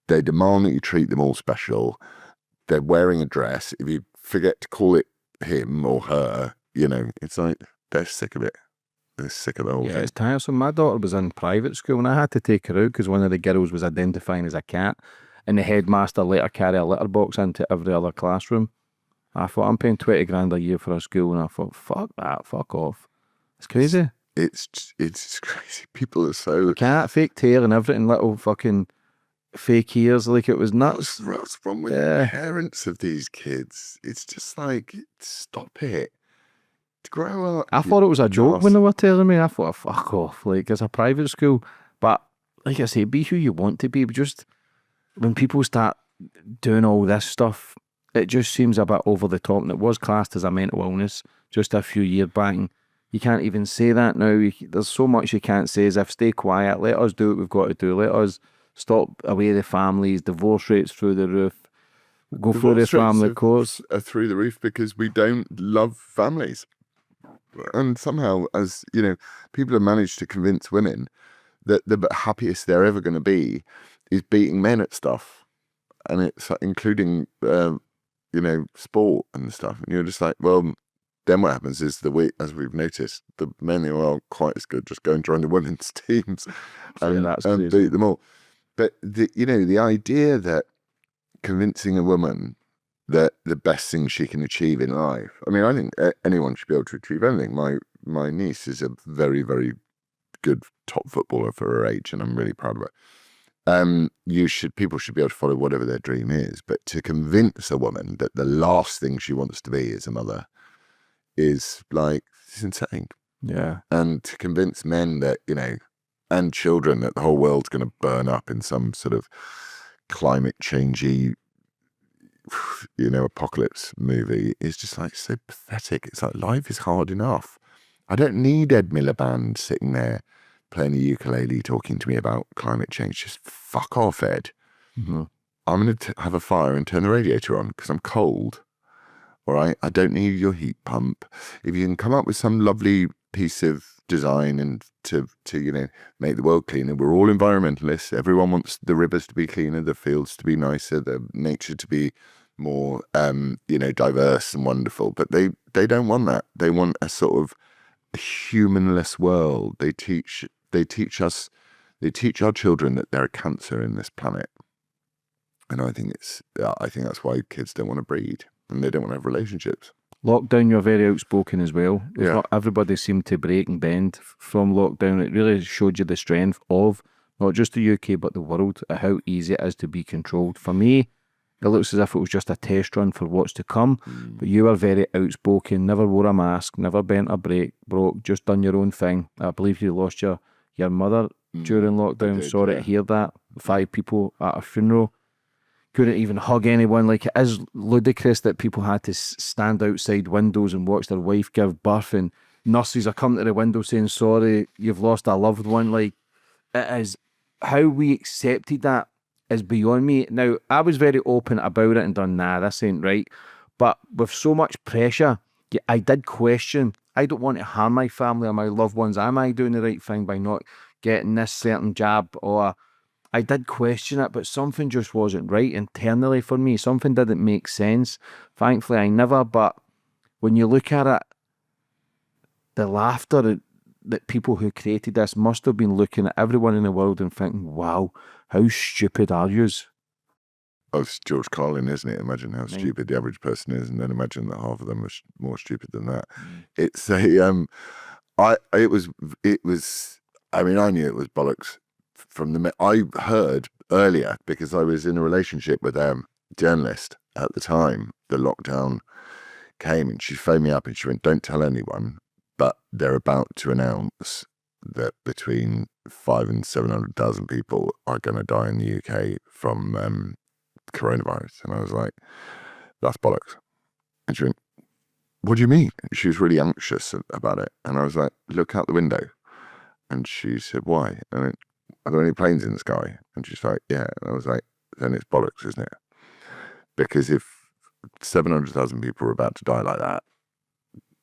They demand that you treat them all special. They're wearing a dress. If you forget to call it him or her, it's like, they're sick of it. They're sick of the whole thing. It's tiresome. My daughter was in private school and I had to take her out because one of the girls was identifying as a cat, and the headmaster let her carry a litter box into every other classroom. I thought, I'm paying 20 grand a year for a school, and I thought, fuck that, fuck off. It's crazy. It's crazy. People are so... Cat, fake tail and everything, little fucking fake ears, like it was nuts. What's wrong with the parents of these kids? It's just like, stop it. To grow up. I thought it was a joke when they were telling me. I thought, fuck off, like, it's a private school. But like I say, be who you want to be. But just when people start doing all this stuff, it just seems a bit over the top. And it was classed as a mental illness just a few years back. And you can't even say that now. There's so much you can't say, as if stay quiet, let us do what we've got to do, let us stop away the families, divorce rates through the roof, go through the family courts. Are through the roof because we don't love families. And somehow, as people have managed to convince women that the happiest they're ever going to be is beating men at stuff, and it's including sport and stuff. And you're just like, well, then what happens is as we've noticed, the men who aren't quite as good just go and join the women's teams and beat them all. But the idea that convincing a woman that the best thing she can achieve in life. I mean, I think anyone should be able to achieve anything. My niece is a very, very good top footballer for her age, and I'm really proud of her. People should be able to follow whatever their dream is, but to convince a woman that the last thing she wants to be is a mother is like, it's insane. Yeah. And to convince men that, and children, that the whole world's going to burn up in some sort of climate changey apocalypse movie is just like so pathetic. It's like, life is hard enough. I don't need Ed Miliband sitting there playing a ukulele talking to me about climate change. Just fuck off, Ed. Mm-hmm. I'm going to have a fire and turn the radiator on because I'm cold. All right? I don't need your heat pump. If you can come up with some lovely piece of design and to make the world cleaner. We're all environmentalists. Everyone wants the rivers to be cleaner, the fields to be nicer, the nature to be more diverse and wonderful. But they don't want that. They want a sort of humanless world. They teach our children that they're a cancer in this planet. And I think that's why kids don't want to breed and they don't want to have relationships. Lockdown, you're very outspoken as well. Yeah. Not everybody seemed to break and bend from lockdown. It really showed you the strength of not just the UK, but the world, at how easy it is to be controlled. For me, it looks as if it was just a test run for what's to come. But you were very outspoken, never wore a mask, never bent a broke, just done your own thing. I believe you lost your mother during lockdown. Sorry to hear that. 5 people at a funeral. Couldn't even hug anyone. Like, it is ludicrous that people had to stand outside windows and watch their wife give birth, and nurses are coming to the window saying, sorry, you've lost a loved one. Like, it is, how we accepted that is beyond me. Now, I was very open about it and done, nah, this ain't right. But with so much pressure, I did question, I don't want to harm my family or my loved ones. Am I doing the right thing by not getting this certain jab? Or I did question it, but something just wasn't right internally for me. Something didn't make sense. Thankfully, I never, but when you look at it, the laughter that people who created this must have been looking at everyone in the world and thinking, wow, how stupid are yous? Oh, it's George Carlin, isn't it? Imagine how stupid the average person is, and then imagine that half of them are more stupid than that. It's a, it was, I mean, I knew it was bollocks. I heard earlier, because I was in a relationship with a journalist at the time, the lockdown came, and she phoned me up and she went, don't tell anyone, but they're about to announce that between 500,000 and 700,000 people are going to die in the UK from coronavirus. And I was like, that's bollocks. And she went, what do you mean? And she was really anxious about it. And I was like, look out the window. And she said, why? And I went, are there any planes in the sky? And she's like, yeah. And I was like, then it's bollocks, isn't it? Because if 700,000 people were about to die like that,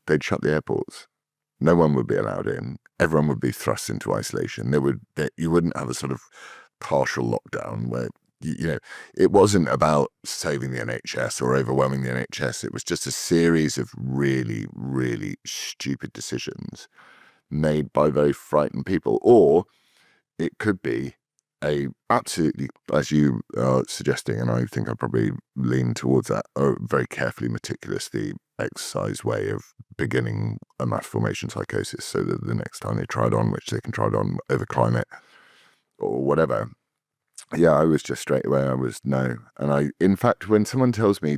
they'd shut the airports. No one would be allowed in. Everyone would be thrust into isolation. You wouldn't have a sort of partial lockdown where, it wasn't about saving the NHS or overwhelming the NHS. It was just a series of really, really stupid decisions made by very frightened people. Or it could be absolutely, as you are suggesting, and I think I probably lean towards that, a very carefully, meticulously exercised way of beginning a mass formation psychosis, so that the next time they try it on, which they can try it on over climate or whatever. Yeah, I was just straight away, no. And in fact, when someone tells me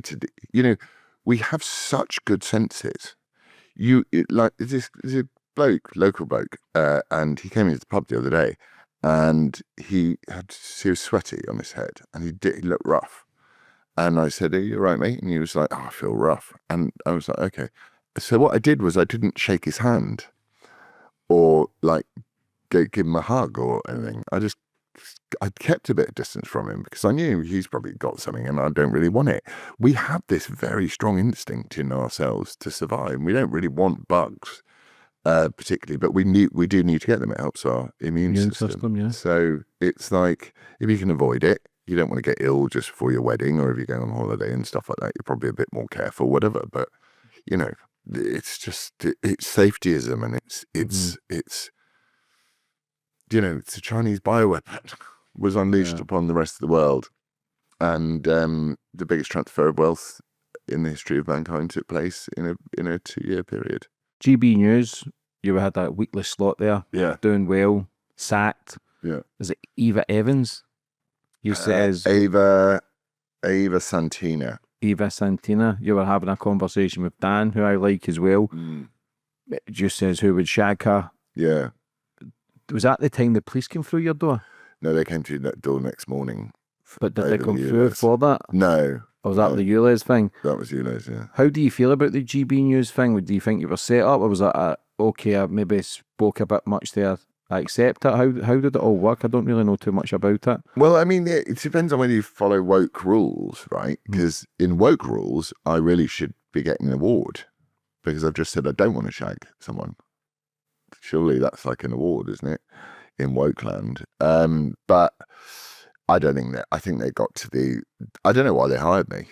we have such good senses. This a local bloke, and he came into the pub the other day, and he was sweaty on his head, and he looked rough. And I said, are you all right, mate? And he was like, oh, I feel rough. And I was like, okay. So what I did was I didn't shake his hand or like give him a hug or anything. I kept a bit of distance from him because I knew he's probably got something and I don't really want it. We have this very strong instinct in ourselves to survive. We don't really want bugs. Particularly, but we do need to get them. It helps our immune system. Yeah. So it's like, if you can avoid it, you don't want to get ill just before your wedding, or if you're going on holiday and stuff like that, you're probably a bit more careful, whatever. But it's just it's safetyism, and it's it's a Chinese bioweapon was unleashed upon the rest of the world, and the biggest transfer of wealth in the history of mankind took place in a 2-year period. GB News, you had that weekly slot there. Yeah. Doing well, sacked. Yeah. Is it Eva Evans? You says Eva Santina. Eva Santina. You were having a conversation with Dan, who I like as well. It just says who would shag her. Yeah. Was that the time the police came through your door? No, they came to that door next morning. But did they come through for that? No. Or was that the ULEZ thing? That was ULEZ, yeah. How do you feel about the GB News thing? Do you think you were set up, or was that I maybe spoke a bit much there? I accept it. How did it all work? I don't really know too much about it. Well, I mean, it depends on whether you follow woke rules, right? Because in woke rules, I really should be getting an award because I've just said I don't want to shag someone. Surely that's like an award, isn't it, in Wokeland? But I don't think that. I think they got to the. I don't know why they hired me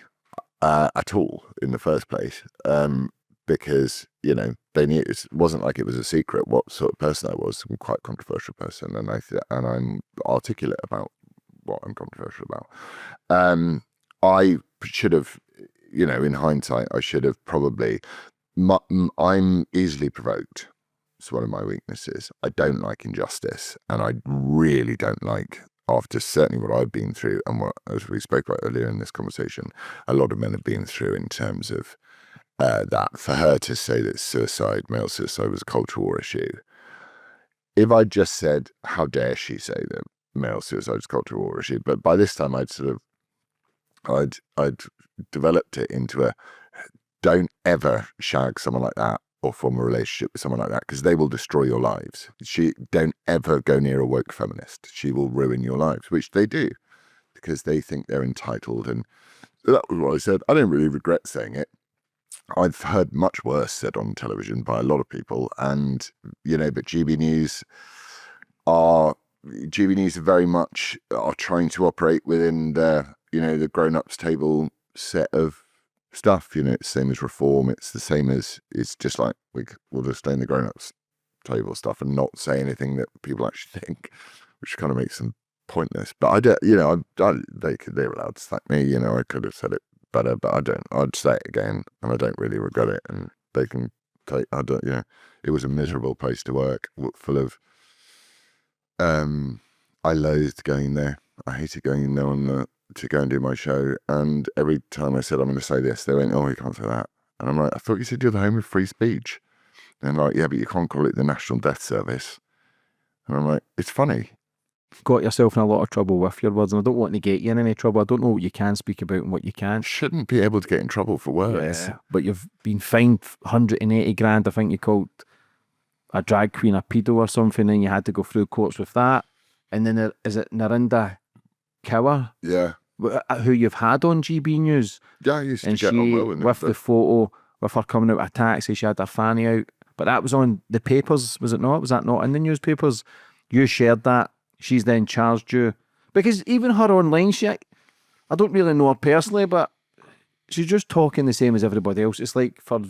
at all in the first place. Because they knew it wasn't like it was a secret what sort of person I was. I'm quite a controversial person, and I'm articulate about what I'm controversial about. I should have, in hindsight, I should have probably. I'm easily provoked. It's one of my weaknesses. I don't like injustice, and I really don't like, after certainly what I've been through and what, as we spoke about earlier in this conversation, a lot of men have been through in terms of that. For her to say that male suicide, was a cultural war issue, if I just said, how dare she say that male suicide is a cultural war issue, but by this time I'd developed it into a, don't ever shag someone like that or form a relationship with someone like that, because they will destroy your lives. Don't ever go near a woke feminist. She will ruin your lives, which they do, because they think they're entitled. And that was what I said. I don't really regret saying it. I've heard much worse said on television by a lot of people, and but GB News are very much are trying to operate within the the grown-ups table set of stuff. It's the same as Reform. It's the same as, it's just like we'll just stay in the grown-ups table stuff and not say anything that people actually think, which kind of makes them pointless. But I don't, they're allowed to sack me. I could have said it better, but I don't. I'd say it again, and I don't really regret it. And they can take. I don't. It was a miserable place to work, full of. I loathed going there. I hated going there to go and do my show. And every time I said I'm going to say this, they went, "Oh, you can't say that." And I'm like, "I thought you said you're the home of free speech." And like, "Yeah, but you can't call it the National Death Service." And I'm like, "It's funny." Got yourself in a lot of trouble with your words, and I don't want to get you in any trouble. I don't know what you can speak about and what you can't. Shouldn't be able to get in trouble for words. Yeah, but you've been fined 180 grand. I think you called a drag queen a pedo or something, and you had to go through courts with that. And then is it Narinda Kaur, Yeah. who you've had on GB News? Yeah, I used to And get she, on well with with them. the photo with her coming out of a taxi, she had her fanny out. But that was on the papers, was it not? Was that not in the newspapers? You shared that. She's then charged you. Because even her online, I don't really know her personally, but she's just talking the same as everybody else. It's like for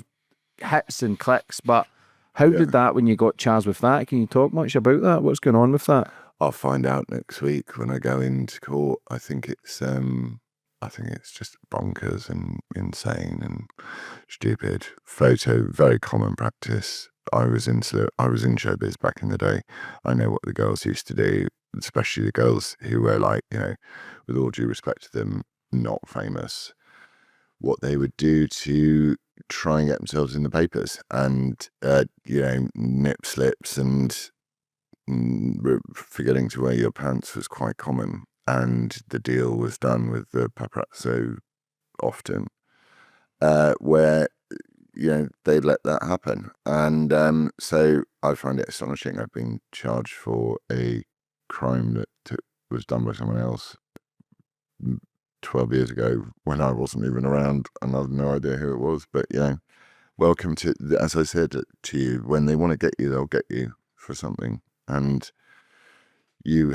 hits and clicks. But how did that, when you got charged with that? Can you talk much about that? What's going on with that? I'll find out next week when I go into court. I think it's just bonkers and insane and stupid. Photo, very common practice. I was in showbiz back in the day. I know what the girls used to do, especially the girls who were like, with all due respect to them, not famous, what they would do to try and get themselves in the papers, and nip slips and forgetting to wear your pants was quite common. And the deal was done with the paparazzo often, where they let that happen. And so I find it astonishing. I've been charged for a crime that was done by someone else 12 years ago when I wasn't even around, and I have no idea who it was. But welcome to, as I said to you, when they want to get you, they'll get you for something, and you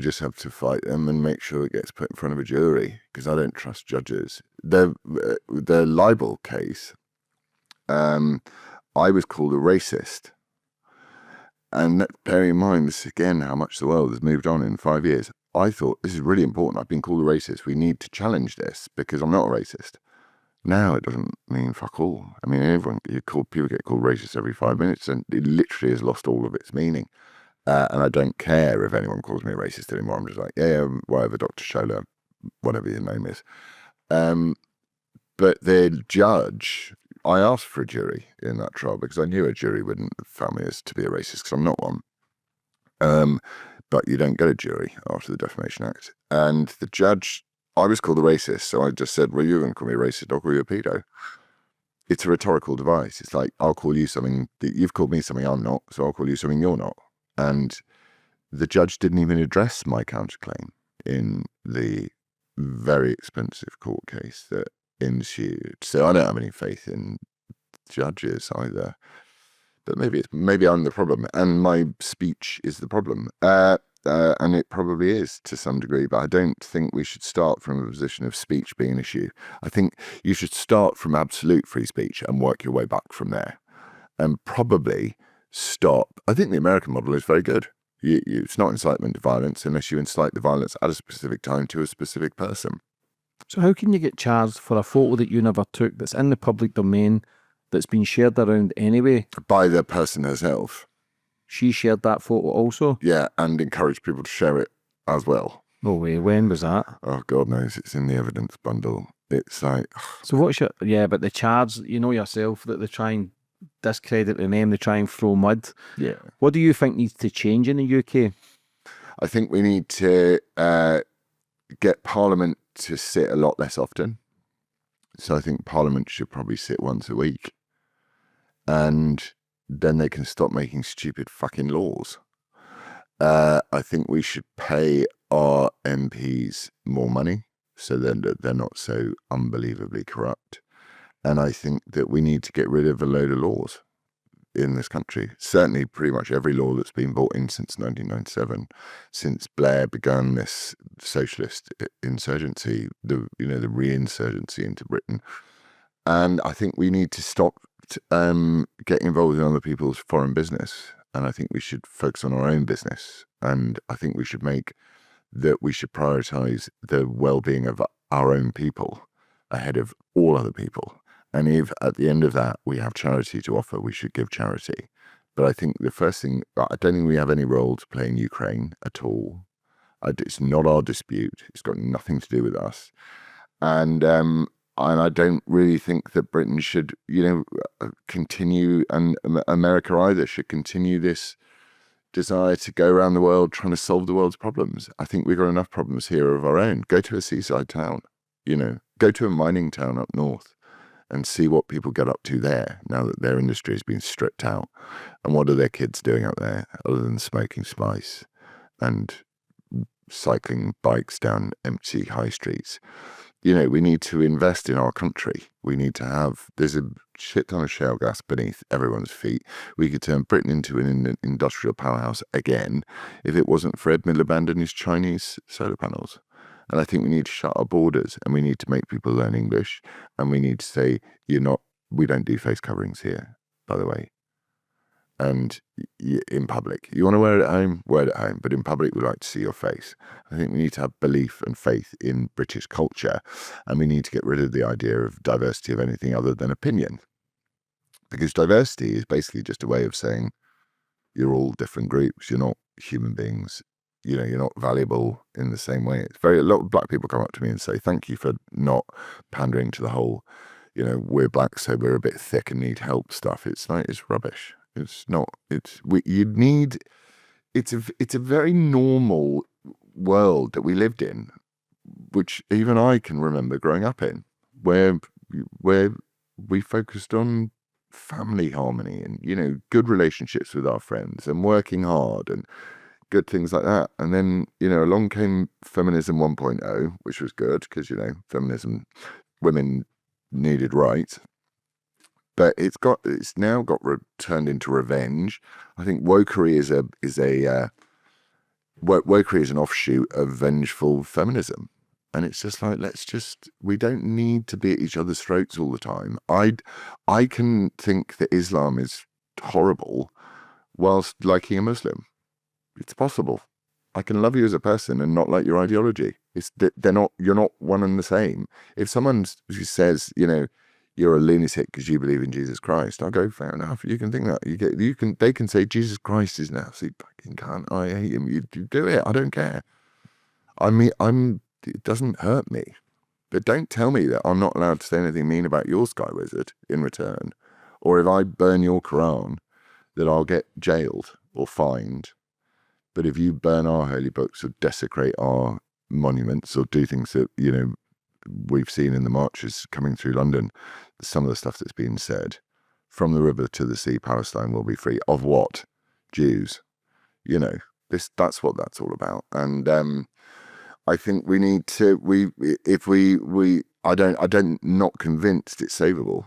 just have to fight them and make sure it gets put in front of a jury, because I don't trust judges. The libel case, I was called a racist. And bearing in mind, this again, how much the world has moved on in 5 years, I thought this is really important. I've been called a racist. We need to challenge this, because I'm not a racist. Now it doesn't mean fuck all. I mean, people get called racist every 5 minutes, and it literally has lost all of its meaning. And I don't care if anyone calls me a racist anymore. I'm just like, yeah, whatever, Dr. Shola, whatever your name is. But the judge, I asked for a jury in that trial because I knew a jury wouldn't have found me as to be a racist, because I'm not one. But you don't get a jury after the Defamation Act. And the judge, I was called a racist, so I just said, well, you're going to call me a racist, I'll call you a pedo. It's a rhetorical device. It's like, I'll call you something that you've called me something I'm not, so I'll call you something you're not. And the judge didn't even address my counterclaim in the very expensive court case that ensued. So I don't have any faith in judges either. But maybe I'm the problem, and my speech is the problem. And it probably is to some degree, but I don't think we should start from a position of speech being an issue. I think you should start from absolute free speech and work your way back from there. And probably stop. I think the American model is very good. It's not incitement to violence unless you incite the violence at a specific time to a specific person. So how can you get charged for a photo that you never took that's in the public domain that's been shared around anyway? By the person herself. She shared that photo also? Yeah, and encourage people to share it as well. No way. When was that? Oh, God knows. It's in the evidence bundle. It's like... So what's your... Yeah, but the charge, you know yourself that they try and discredit the name, they try and throw mud. Yeah. What do you think needs to change in the UK? I think we need to get Parliament to sit a lot less often. So I think Parliament should probably sit once a week. And then they can stop making stupid fucking laws. I think we should pay our MPs more money so that they're not so unbelievably corrupt. And I think that we need to get rid of a load of laws in this country. Certainly pretty much every law that's been brought in since 1997, since Blair began this socialist insurgency, the reinsurgency into Britain. And I think we need to stop getting involved in other people's foreign business. And I think we should focus on our own business. And I think we should prioritize the well-being of our own people ahead of all other people. And if at the end of that we have charity to offer, we should give charity. But I think the first thing, I don't think we have any role to play in Ukraine at all. It's not our dispute. It's got nothing to do with us. And I don't really think that Britain should, continue, and America either, should continue this desire to go around the world trying to solve the world's problems. I think we've got enough problems here of our own. Go to a seaside town, go to a mining town up north and see what people get up to there now that their industry has been stripped out. And what are their kids doing up there other than smoking spice and cycling bikes down empty high streets? We need to invest in our country. We need to there's a shit ton of shale gas beneath everyone's feet. We could turn Britain into an industrial powerhouse again if it wasn't for Ed Miliband and his Chinese solar panels. And I think we need to shut our borders, and we need to make people learn English, and we need to say, we don't do face coverings here, by the way. And in public, you want to wear it at home, but in public we like to see your face. I think we need to have belief and faith in British culture, and we need to get rid of the idea of diversity of anything other than opinion, because diversity is basically just a way of saying you're all different groups, you're not human beings, you're not valuable in the same way. A lot of black people come up to me and say, thank you for not pandering to the whole, we're black so we're a bit thick and need help stuff. It's rubbish. It's not. It's a very normal world that we lived in, which even I can remember growing up in, where we focused on family harmony and good relationships with our friends and working hard and good things like that. And then along came feminism 1.0, which was good because feminism, women needed rights. But it's now got turned into revenge. I think wokery is an offshoot of vengeful feminism, and it's just like we don't need to be at each other's throats all the time. I can think that Islam is horrible whilst liking a Muslim. It's possible. I can love you as a person and not like your ideology. You're not one and the same. If someone says you're a lunatic because you believe in Jesus Christ, I'll go, fair enough. You can think that. They can say Jesus Christ is an absolute fucking cunt. I hate him. You do it. I don't care. It doesn't hurt me. But don't tell me that I'm not allowed to say anything mean about your Sky Wizard in return. Or if I burn your Quran, that I'll get jailed or fined. But if you burn our holy books or desecrate our monuments or do things that, we've seen in the marches coming through London, some of the stuff that's been said, from the river to the sea, Palestine will be free. Of what? Jews. That's what that's all about. And I think we need to, I'm not convinced it's savable.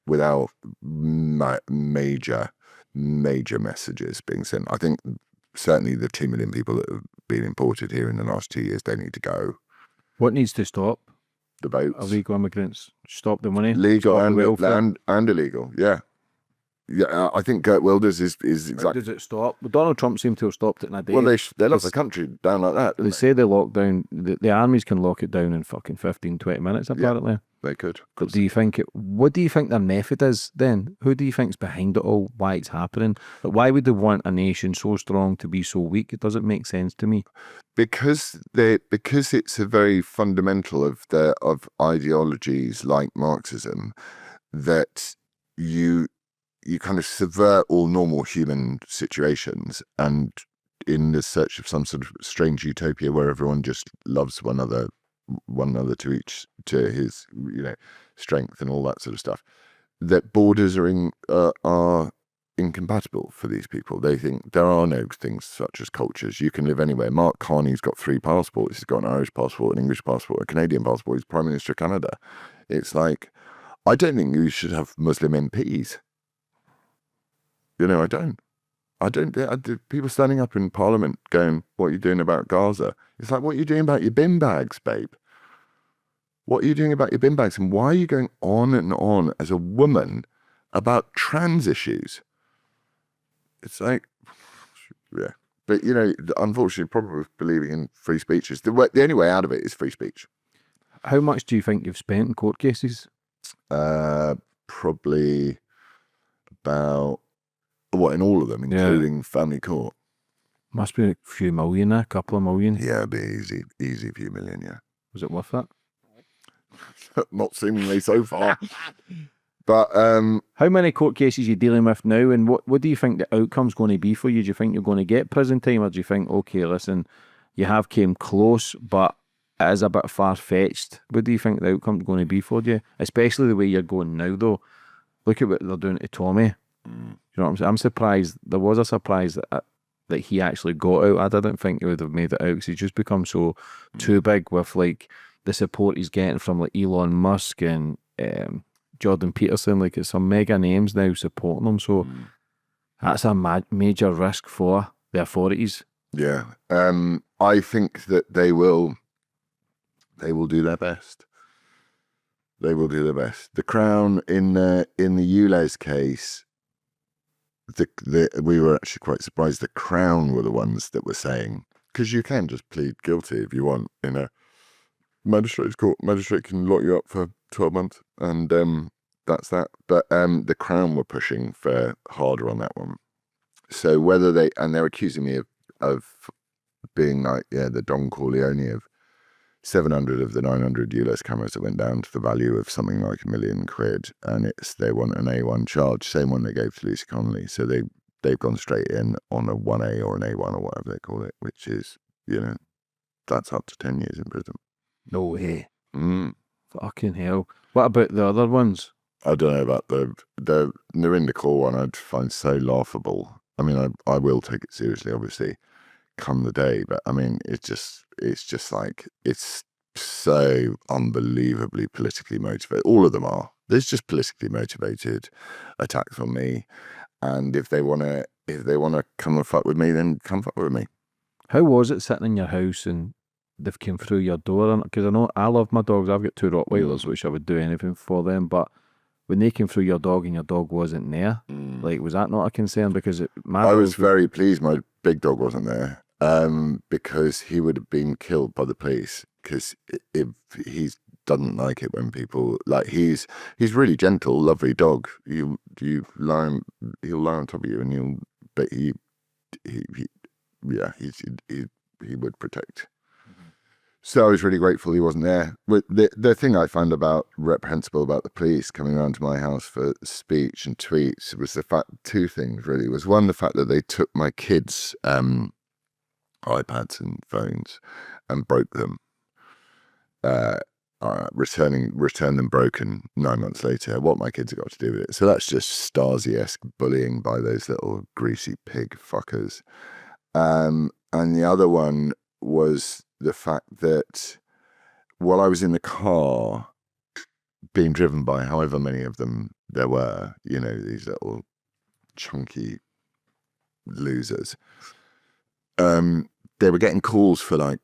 major messages being sent. I think certainly the 2 million people that have been imported here in the last 2 years, they need to go. What needs to stop? The boats, Illegal immigrants. Stop the money. legal stop the welfare. and illegal. Yeah. I think Geert Wilders is How exactly. does it stop? Well, Donald Trump seemed to have stopped it in a day. Well, they locked the country down like that. They Didn't say they lock down, the armies can lock it down in fucking 15, 20 minutes, apparently. they could. But what do you think their method is then? Who do you think's behind it all? Why it's happening? Like, why would they want a nation so strong to be so weak? It doesn't make sense to me. Because it's a very fundamental of ideologies like Marxism that you kind of subvert all normal human situations, and in the search of some sort of strange utopia where everyone just loves one another to his strength and all that sort of stuff, that borders are incompatible for these people. They think there are no things such as cultures. You can live anywhere. Mark Carney's got 3 passports. He's got an Irish passport, an English passport, a Canadian passport. He's Prime Minister of Canada. It's like, I don't think you should have Muslim MPs. I don't. People standing up in Parliament going, "What are you doing about Gaza?" It's like, what are you doing about your bin bags, babe? What are you doing about your bin bags? And why are you going on and on as a woman about trans issues? It's like, yeah. But, unfortunately, probably believing in free speech is the only way out of it is free speech. How much do you think you've spent in court cases? Probably about, in all of them, including family court? Must be a few million, a couple of million. Yeah, it'd be easy few million, yeah. Was it worth that? Not seemingly so far. But how many court cases are you dealing with now, and what do you think the outcome's going to be for you? Do you think you're going to get prison time, or do you think, okay, listen, you have came close, but it is a bit far-fetched? What do you think the outcome's going to be for you? Especially the way you're going now, though. Look at what they're doing to Tommy. You know what I'm saying? I'm surprised. There was a surprise that he actually got out. I didn't think he would have made it out, because he's just become so too big with like the support he's getting from like Elon Musk and Jordan Peterson. Like, it's some mega names now supporting him. So that's a major risk for the authorities. Yeah. I think that they will do their best. They will do their best. The Crown in the ULEZ case, we were actually quite surprised. The Crown were the ones that were saying, because you can just plead guilty if you want in a magistrate's court. Magistrate can lock you up for 12 months, and that's that. But the Crown were pushing for harder on that one. So whether they're accusing me of being like, the Don Corleone of 700 of the 900 ULEZ cameras that went down to the value of something like £1 million, and they want an A1 charge, same one they gave to Lucy Connolly. So they've gone straight in on a 1A or an A1 or whatever they call it, which is, that's up to 10 years in prison. No way. Fucking hell. What about the other ones? I don't know about the Narinder Kaur one. I'd find so laughable. I mean, I will take it seriously, obviously, come the day, but I mean, it's just like, it's so unbelievably politically motivated. All of them are. There's just politically motivated attacks on me, and if they wanna come and fuck with me, then come fuck with me. How was it sitting in your house and they've come through your door? Because I know I love my dogs. I've got 2 Rottweilers, which I would do anything for them. But when they came through your dog and your dog wasn't there, like, was that not a concern? Because I was very pleased my big dog wasn't there, because he would have been killed by the police. Because if he doesn't like it when people, like, he's really gentle, lovely dog. You lie on, he'll lie on top of you, and he would protect. So I was really grateful he wasn't there. The thing I found reprehensible about the police coming around to my house for speech and tweets was the fact, 2 things really. Was one, the fact that they took my kids' iPads and phones and broke them, returned them broken 9 months later. What my kids have got to do with it? So that's just Stasi-esque bullying by those little greasy pig fuckers. And the other one was the fact that while I was in the car, being driven by however many of them there were, you know, these little chunky losers. They were getting calls for like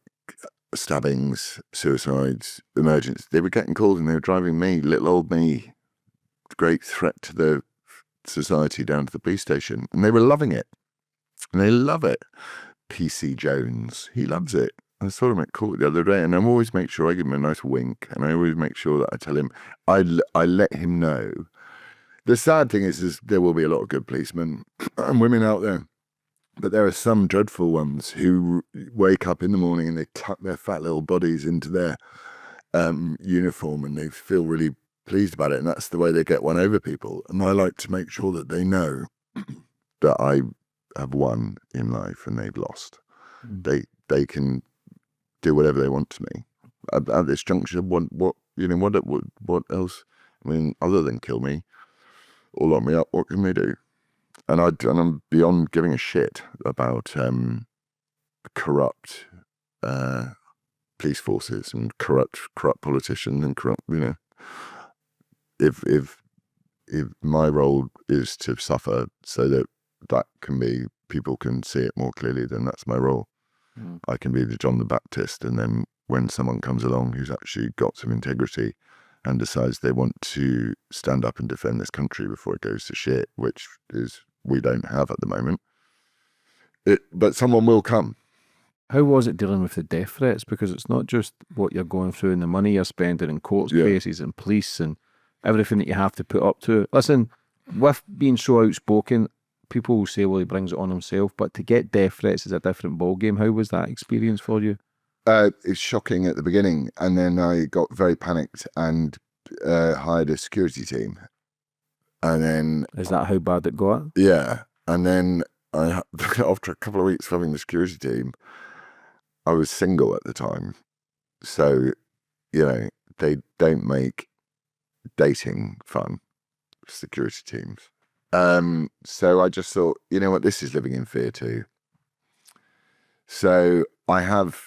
stabbings, suicides, emergencies. They were getting calls and they were driving me, little old me, great threat to the society, down to the police station. And they were loving it. And they love it. PC Jones, he loves it. I saw him at court the other day, and I always make sure I give him a nice wink, and I always make sure that I tell him, I let him know. The sad thing is there will be a lot of good policemen and women out there, but there are some dreadful ones who wake up in the morning and they tuck their fat little bodies into their uniform, and they feel really pleased about it, and that's the way they get one over people. And I like to make sure that they know that I have won in life and they've lost. They can do whatever they want to me. At this juncture, what else? I mean, other than kill me or lock me up, what can they do? And I'm beyond giving a shit about corrupt police forces and corrupt politicians and corrupt, you know. If my role is to suffer so that can be, people can see it more clearly, then that's my role. I can be the John the Baptist, and then when someone comes along who's actually got some integrity and decides they want to stand up and defend this country before it goes to shit, which is we don't have at the moment, but someone will come. How was it dealing with the death threats? Because it's not just what you're going through and the money you're spending in court cases and police and everything that you have to put up to. Listen, with being so outspoken, people will say, well, he brings it on himself, but to get death threats is a different ballgame. How was that experience for you? It's shocking at the beginning, and then I got very panicked and hired a security team. And then... Is that how bad it got? Yeah. And then after a couple of weeks of having the security team, I was single at the time. So, you know, they don't make dating fun, security teams. So I just thought, you know what, this is living in fear too. So I have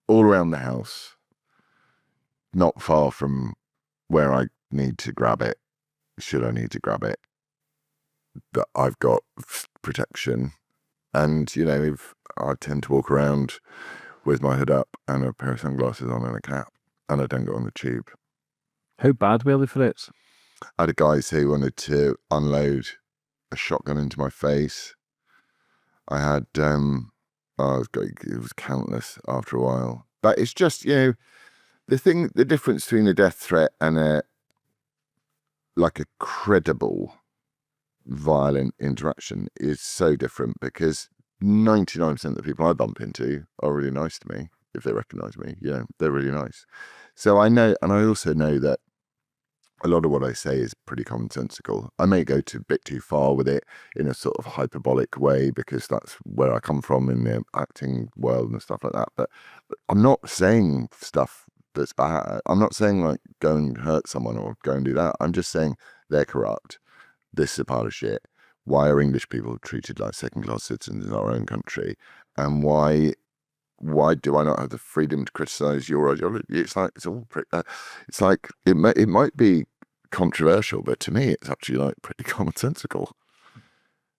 all around the house, not far from where I need to grab it, should I need to grab it, that I've got protection. And, you know, if I tend to walk around with my hood up and a pair of sunglasses on and a cap, and I don't go on the tube. How bad were the threats? I had a guy say he wanted to unload a shotgun into my face. I had, it was countless after a while. But it's just, you know, the difference between a death threat and a credible violent interaction is so different, because 99% of the people I bump into are really nice to me. If they recognize me, you know, they're really nice. So I know, and I also know that a lot of what I say is pretty commonsensical. I may go a bit too far with it in a sort of hyperbolic way, because that's where I come from in the acting world and stuff like that. But I'm not saying stuff that's bad. I'm not saying like go and hurt someone or go and do that. I'm just saying they're corrupt. This is a pile of shit. Why are English people treated like second-class citizens in our own country? And why do I not have the freedom to criticize your ideology? It's like, it's like, it might be controversial, but to me, it's actually like pretty commonsensical.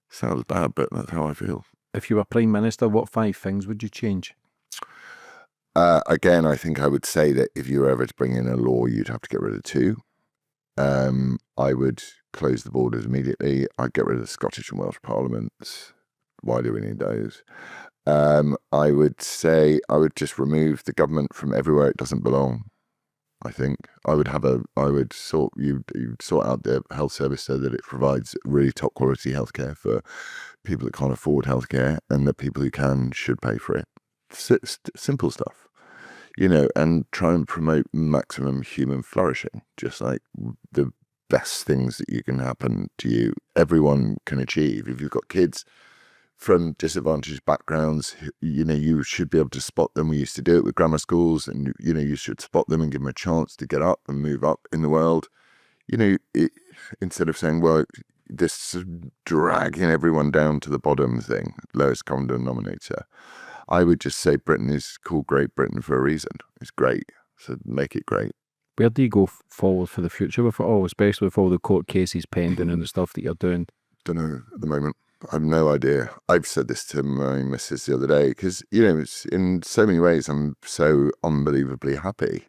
Sounds bad, but that's how I feel. If you were Prime Minister, what 5 things would you change? Again, I think I would say that if you were ever to bring in a law, you'd have to get rid of 2. I would close the borders immediately. I'd get rid of the Scottish and Welsh parliaments. Why do we need those? I would say I would just remove the government from everywhere it doesn't belong. I think you'd sort out the health service so that it provides really top quality healthcare for people that can't afford healthcare, and that people who can should pay for it. Simple stuff, you know, and try and promote maximum human flourishing, just like the best things that you can happen to you, everyone can achieve. If you've got kids from disadvantaged backgrounds, you know, you should be able to spot them. We used to do it with grammar schools, and, you know, you should spot them and give them a chance to get up and move up in the world. You know, instead of saying, well, this dragging everyone down to the bottom thing, lowest common denominator, I would just say Britain is called Great Britain for a reason. It's great, so make it great. Where do you go forward for the future with it all, especially with all the court cases pending and the stuff that you're doing? Don't know at the moment. I have no idea. I've said this to my missus the other day because, you know, it's in so many ways I'm so unbelievably happy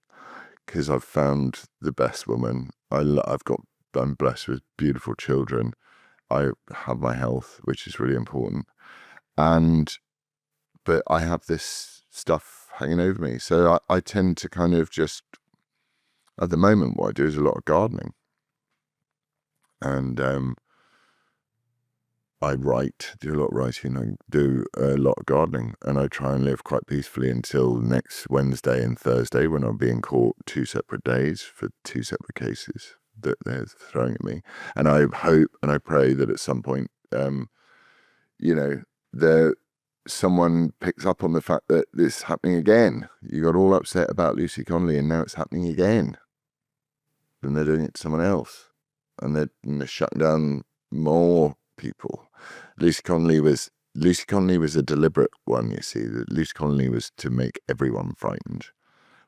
because I've found the best woman. I'm blessed with beautiful children. I have my health, which is really important. But I have this stuff hanging over me. So I tend to kind of just, at the moment, what I do is a lot of gardening. And I write, do a lot of writing, I do a lot of gardening, and I try and live quite peacefully until next Wednesday and Thursday when I'll be in court 2 separate days for 2 separate cases that they're throwing at me. And I hope and I pray that at some point, you know, someone picks up on the fact that this is happening again. You got all upset about Lucy Connolly and now it's happening again. And they're doing it to someone else. And they're shutting down more people. Lucy Connolly was a deliberate one, you see. Lucy Connolly was to make everyone frightened.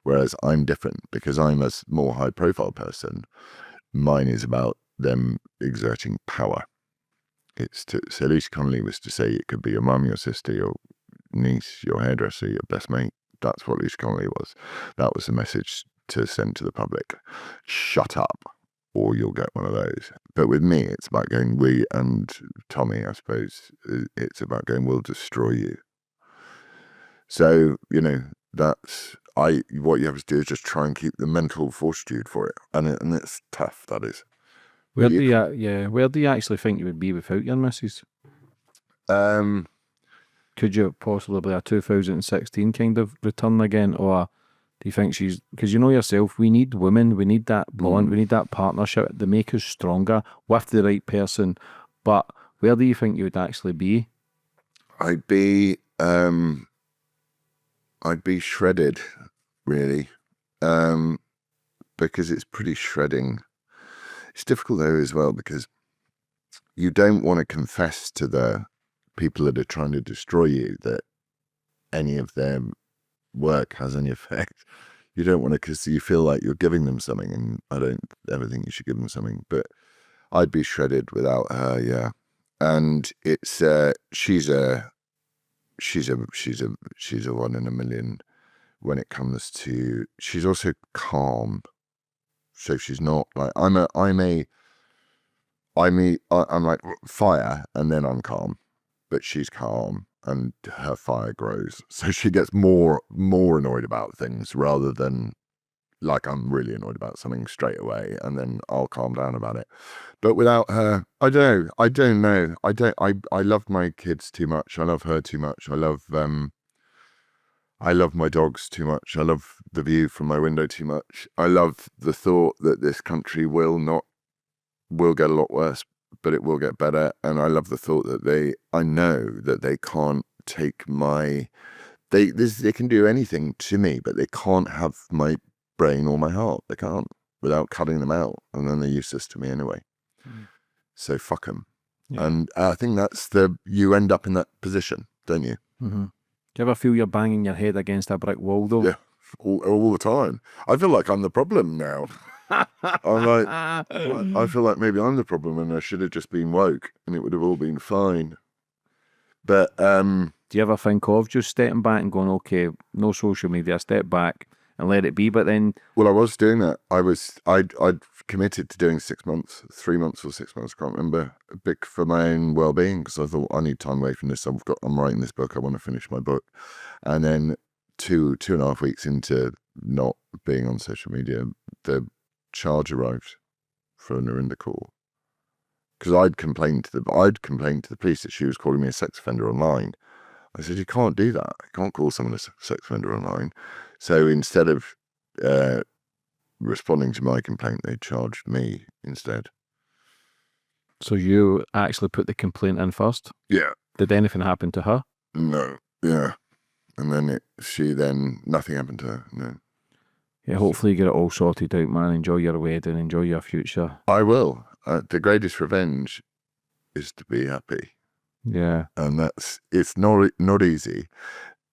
Whereas I'm different because I'm a more high profile person. Mine is about them exerting power. So Lucy Connolly was to say it could be your mum, your sister, your niece, your hairdresser, your best mate. That's what Lucy Connolly was. That was the message to send to the public. Shut up, or you'll get one of those. But with me, it's about going, we and Tommy, I suppose, it's about going, we'll destroy you. So, you know, what you have to do is just try and keep the mental fortitude for it. And it's tough, that is. Where do you actually think you would be without your missus? Could you possibly be a 2016 kind of return again, or do you think because you know yourself, we need women, we need that bond, we need that partnership to make us stronger with the right person. But where do you think you would actually be? I'd be shredded, really, because it's pretty shredding. It's difficult though as well because you don't want to confess to the people that are trying to destroy you that any of their work has any effect. You don't want to, because you feel like you're giving them something, and I don't ever think you should give them something. But I'd be shredded without her, yeah. And it's she's a one in a million when it comes to. She's also calm. So she's not like I'm like fire and then I'm calm, but she's calm and her fire grows. So she gets more annoyed about things rather than like I'm really annoyed about something straight away and then I'll calm down about it. But without her, I don't know. I love my kids too much. I love her too much. I love my dogs too much. I love the view from my window too much. I love the thought that this country will get a lot worse, but it will get better. And I love the thought that I know that they can't take they can do anything to me, but they can't have my brain or my heart. They can't without cutting them out. And then they're useless to me anyway. So fuck them. Yeah. And I think you end up in that position, don't you? Mm-hmm. Do you ever feel you're banging your head against a brick wall, though? Yeah, all the time. I feel like I'm the problem now. I feel like maybe I'm the problem and I should have just been woke and it would have all been fine. But do you ever think of just stepping back and going, okay, no social media, step back and let it be? But then, well, I was doing that. I'd committed to doing 6 months, 3 months or 6 months, I can't remember, big for my own well-being, because I thought I need time away from this. I'm writing this book. I want to finish my book. And then 2.5 weeks into not being on social media, the charge arrived for a Narinda call, because I'd complained to the police that she was calling me a sex offender online. I said, you can't do that. You can't call someone a sex offender online. So instead of responding to my complaint, they charged me instead. So you actually put the complaint in first? Yeah. Did anything happen to her? No. Yeah. And then nothing happened to her. No. Yeah, hopefully you get it all sorted out, man. Enjoy your wedding, enjoy your future. I will. The greatest revenge is to be happy. Yeah. And it's not easy,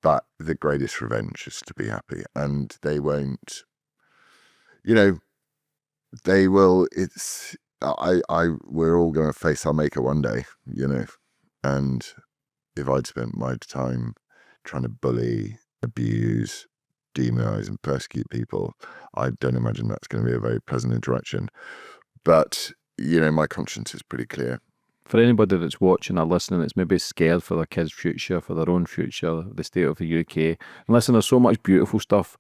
but the greatest revenge is to be happy. And they won't, you know, they will. We're all going to face our maker one day, you know, and if I'd spent my time trying to bully, abuse, demonize, and persecute people, I don't imagine that's going to be a very pleasant interaction. But, you know, my conscience is pretty clear. For anybody that's watching or listening that's maybe scared for their kids' future, for their own future, the state of the UK, and listen, there's so much beautiful stuff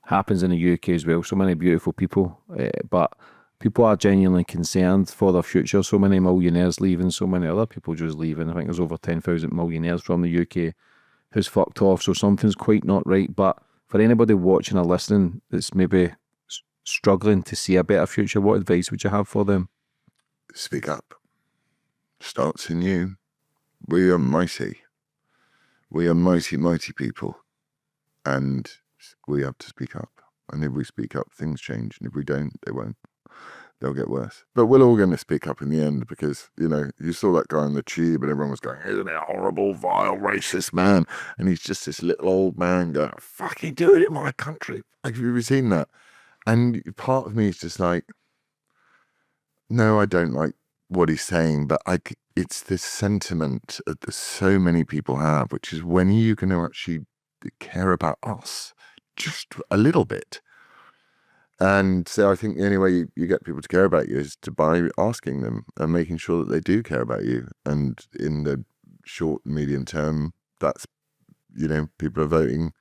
happens in the UK as well, so many beautiful people, but people are genuinely concerned for their future. So many millionaires leaving, so many other people just leaving. I think there's over 10,000 millionaires from the UK who's fucked off, so something's quite not right. But for anybody watching or listening that's maybe struggling to see a better future, what advice would you have for them? Speak up. Starts in you. We are mighty. We are mighty, mighty people. And we have to speak up. And if we speak up, things change. And if we don't, they won't. They'll get worse. But we're all going to speak up in the end because, you know, you saw that guy on the tube and everyone was going, isn't it a horrible, vile, racist man? And he's just this little old man going, fucking do it in my country. Have you ever seen that? And part of me is just like, no, I don't like what he's saying, but it's this sentiment that so many people have, which is, when are you going to actually care about us just a little bit? And so I think the only way you get people to care about you is by asking them and making sure that they do care about you. And in the short and medium term, that's, you know, people are voting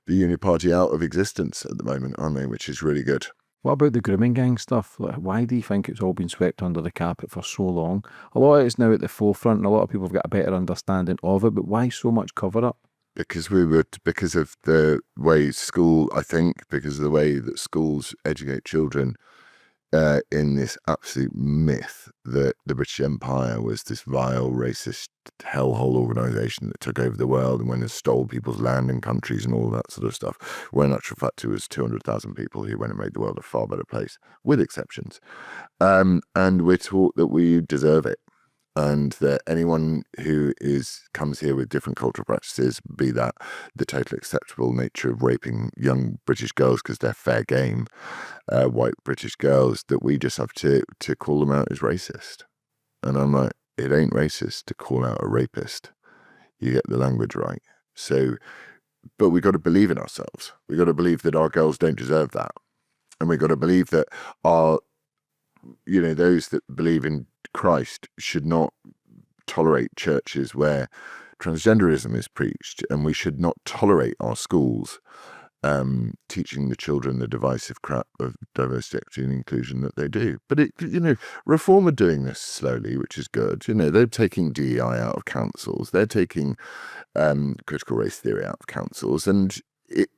the Union Party out of existence at the moment, aren't they? Which is really good. What about the grooming gang stuff? Like, why do you think it's all been swept under the carpet for so long? A lot of it's now at the forefront and a lot of people have got a better understanding of it, but why so much cover up? Because because of the way because of the way that schools educate children in this absolute myth that the British Empire was this vile, racist, hellhole organisation that took over the world and went and stole people's land and countries and all that sort of stuff, when in actual fact it was 200,000 people who went and made the world a far better place, with exceptions. And we're taught that we deserve it. And that anyone who comes here with different cultural practices, be that the totally acceptable nature of raping young British girls because they're fair game, white British girls, that we just have to call them out as racist. And I'm like, it ain't racist to call out a rapist. You get the language right. So, but we got to believe in ourselves. We got to believe that our girls don't deserve that. And we got to believe that those that believe in Christ should not tolerate churches where transgenderism is preached, and we should not tolerate our schools teaching the children the divisive crap of diversity, equity, and inclusion that they do. But Reform are doing this slowly, which is good. They're taking DEI out of councils. They're taking critical race theory out of councils, and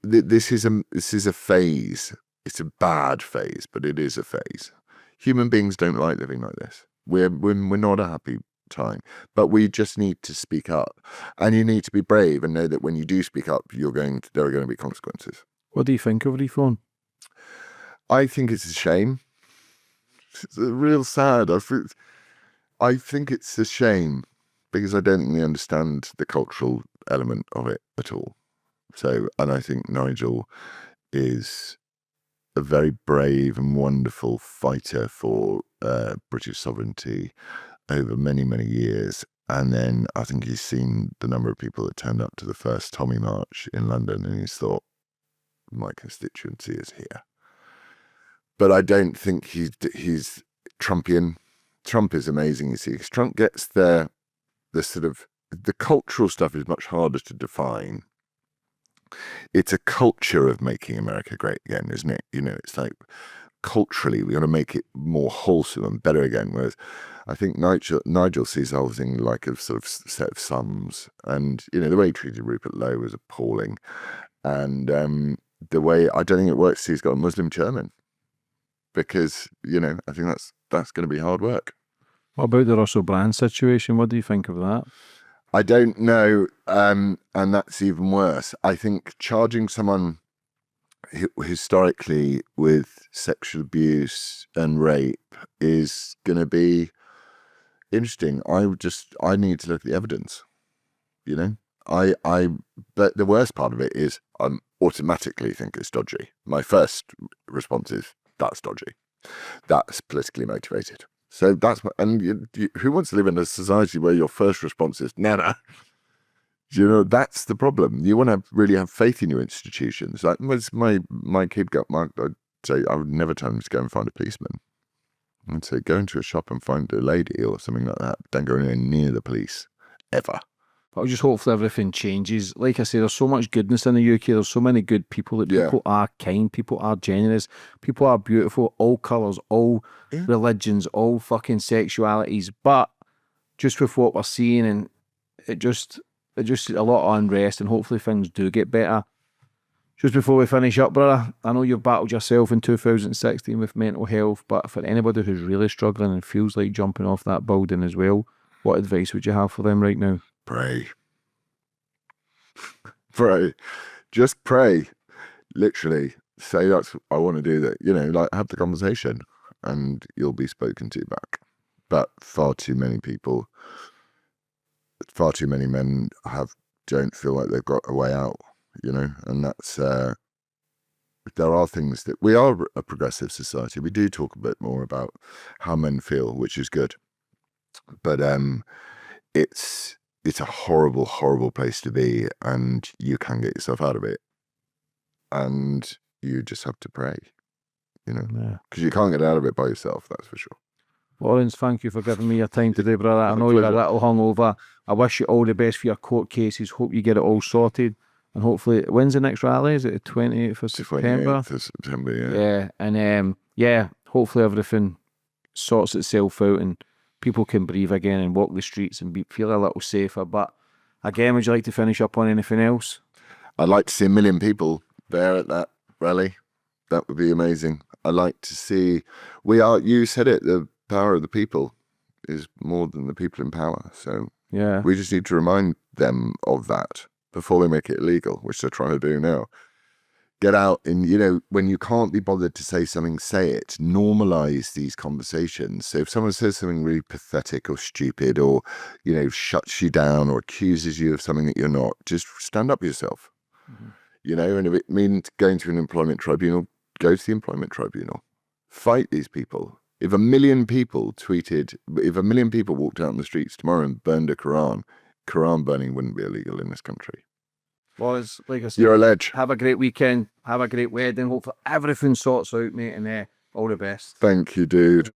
this is a phase. It's a bad phase, but it is a phase. Human beings don't like living like this. We're not a happy time, but we just need to speak up, and you need to be brave and know that when you do speak up, there are going to be consequences. What do you think of Reform? I think it's a shame. It's real sad. I think it's a shame because I don't think they understand the cultural element of it at all. So, and I think Nigel is a very brave and wonderful fighter for British sovereignty over many, many years. And then I think he's seen the number of people that turned up to the first Tommy March in London, and he's thought, my constituency is here. But I don't think he's Trumpian. Trump is amazing, you see, because Trump gets the cultural stuff is much harder to define. It's a culture of making America great again, isn't it? It's like culturally we got to make it more wholesome and better again. Whereas I think Nigel sees the whole thing like a sort of set of sums, and the way he treated Rupert Lowe was appalling, and the way I don't think it works. He's got a Muslim chairman because I think that's going to be hard work. What about the Russell Brand situation? What do you think of that? I don't know, and that's even worse. I think charging someone historically with sexual abuse and rape is going to be interesting. I need to look at the evidence. But the worst part of it is automatically think it's dodgy. My first response is, that's dodgy. That's politically motivated. So that's what, and who wants to live in a society where your first response is, nah. You know, that's the problem. You want to really have faith in your institutions. Like, was my kid got marked, I'd say I would never tell him to go and find a policeman. I'd say, go into a shop and find a lady or something like that. Don't go anywhere near the police, ever. But I just hopefully everything changes. Like I say, there's so much goodness in the UK. There's so many good people. That people are kind, people are generous, people are beautiful, all colours, all religions, all fucking sexualities. But just with what we're seeing, and it just a lot of unrest, and hopefully things do get better. Just before we finish up, brother, I know you've battled yourself in 2016 with mental health, but for anybody who's really struggling and feels like jumping off that building as well, what advice would you have for them right now? Pray. Pray. Just pray. Literally say, that's, I want to do that. You know, like, have the conversation and you'll be spoken to back. But far too many people, far too many men don't feel like they've got a way out, you know, and that's, there are things that, we are a progressive society. We do talk a bit more about how men feel, which is good. But it's a horrible, horrible place to be, and you can get yourself out of it. And you just have to pray, you know, because you can't get out of it by yourself, that's for sure. Laurence, thank you for giving me your time today, brother. I know you're a little hungover. I wish you all the best for your court cases. Hope you get it all sorted. And hopefully, when's the next rally? Is it the 28th of September? 28th of September, yeah. Yeah, and yeah, hopefully everything sorts itself out and people can breathe again and walk the streets and feel a little safer. But again, would you like to finish up on anything else? I'd like to see 1 million people there at that rally. That would be amazing. I'd like to see, you said it, the power of the people is more than the people in power. So yeah, we just need to remind them of that before they make it illegal, which they're trying to do now. Get out and, you know, when you can't be bothered to say something, say it. Normalize these conversations. So if someone says something really pathetic or stupid or, you know, shuts you down or accuses you of something that you're not, just stand up yourself. Mm-hmm. You know, and if it means going to an employment tribunal, go to the employment tribunal. Fight these people. If 1 million people if 1 million people walked out on the streets tomorrow and burned a Quran burning wouldn't be illegal in this country. Well, it's, like I said, you're a ledge. Have a great weekend. Have a great wedding. Hopefully everything sorts out, mate, and all the best. Thank you, dude.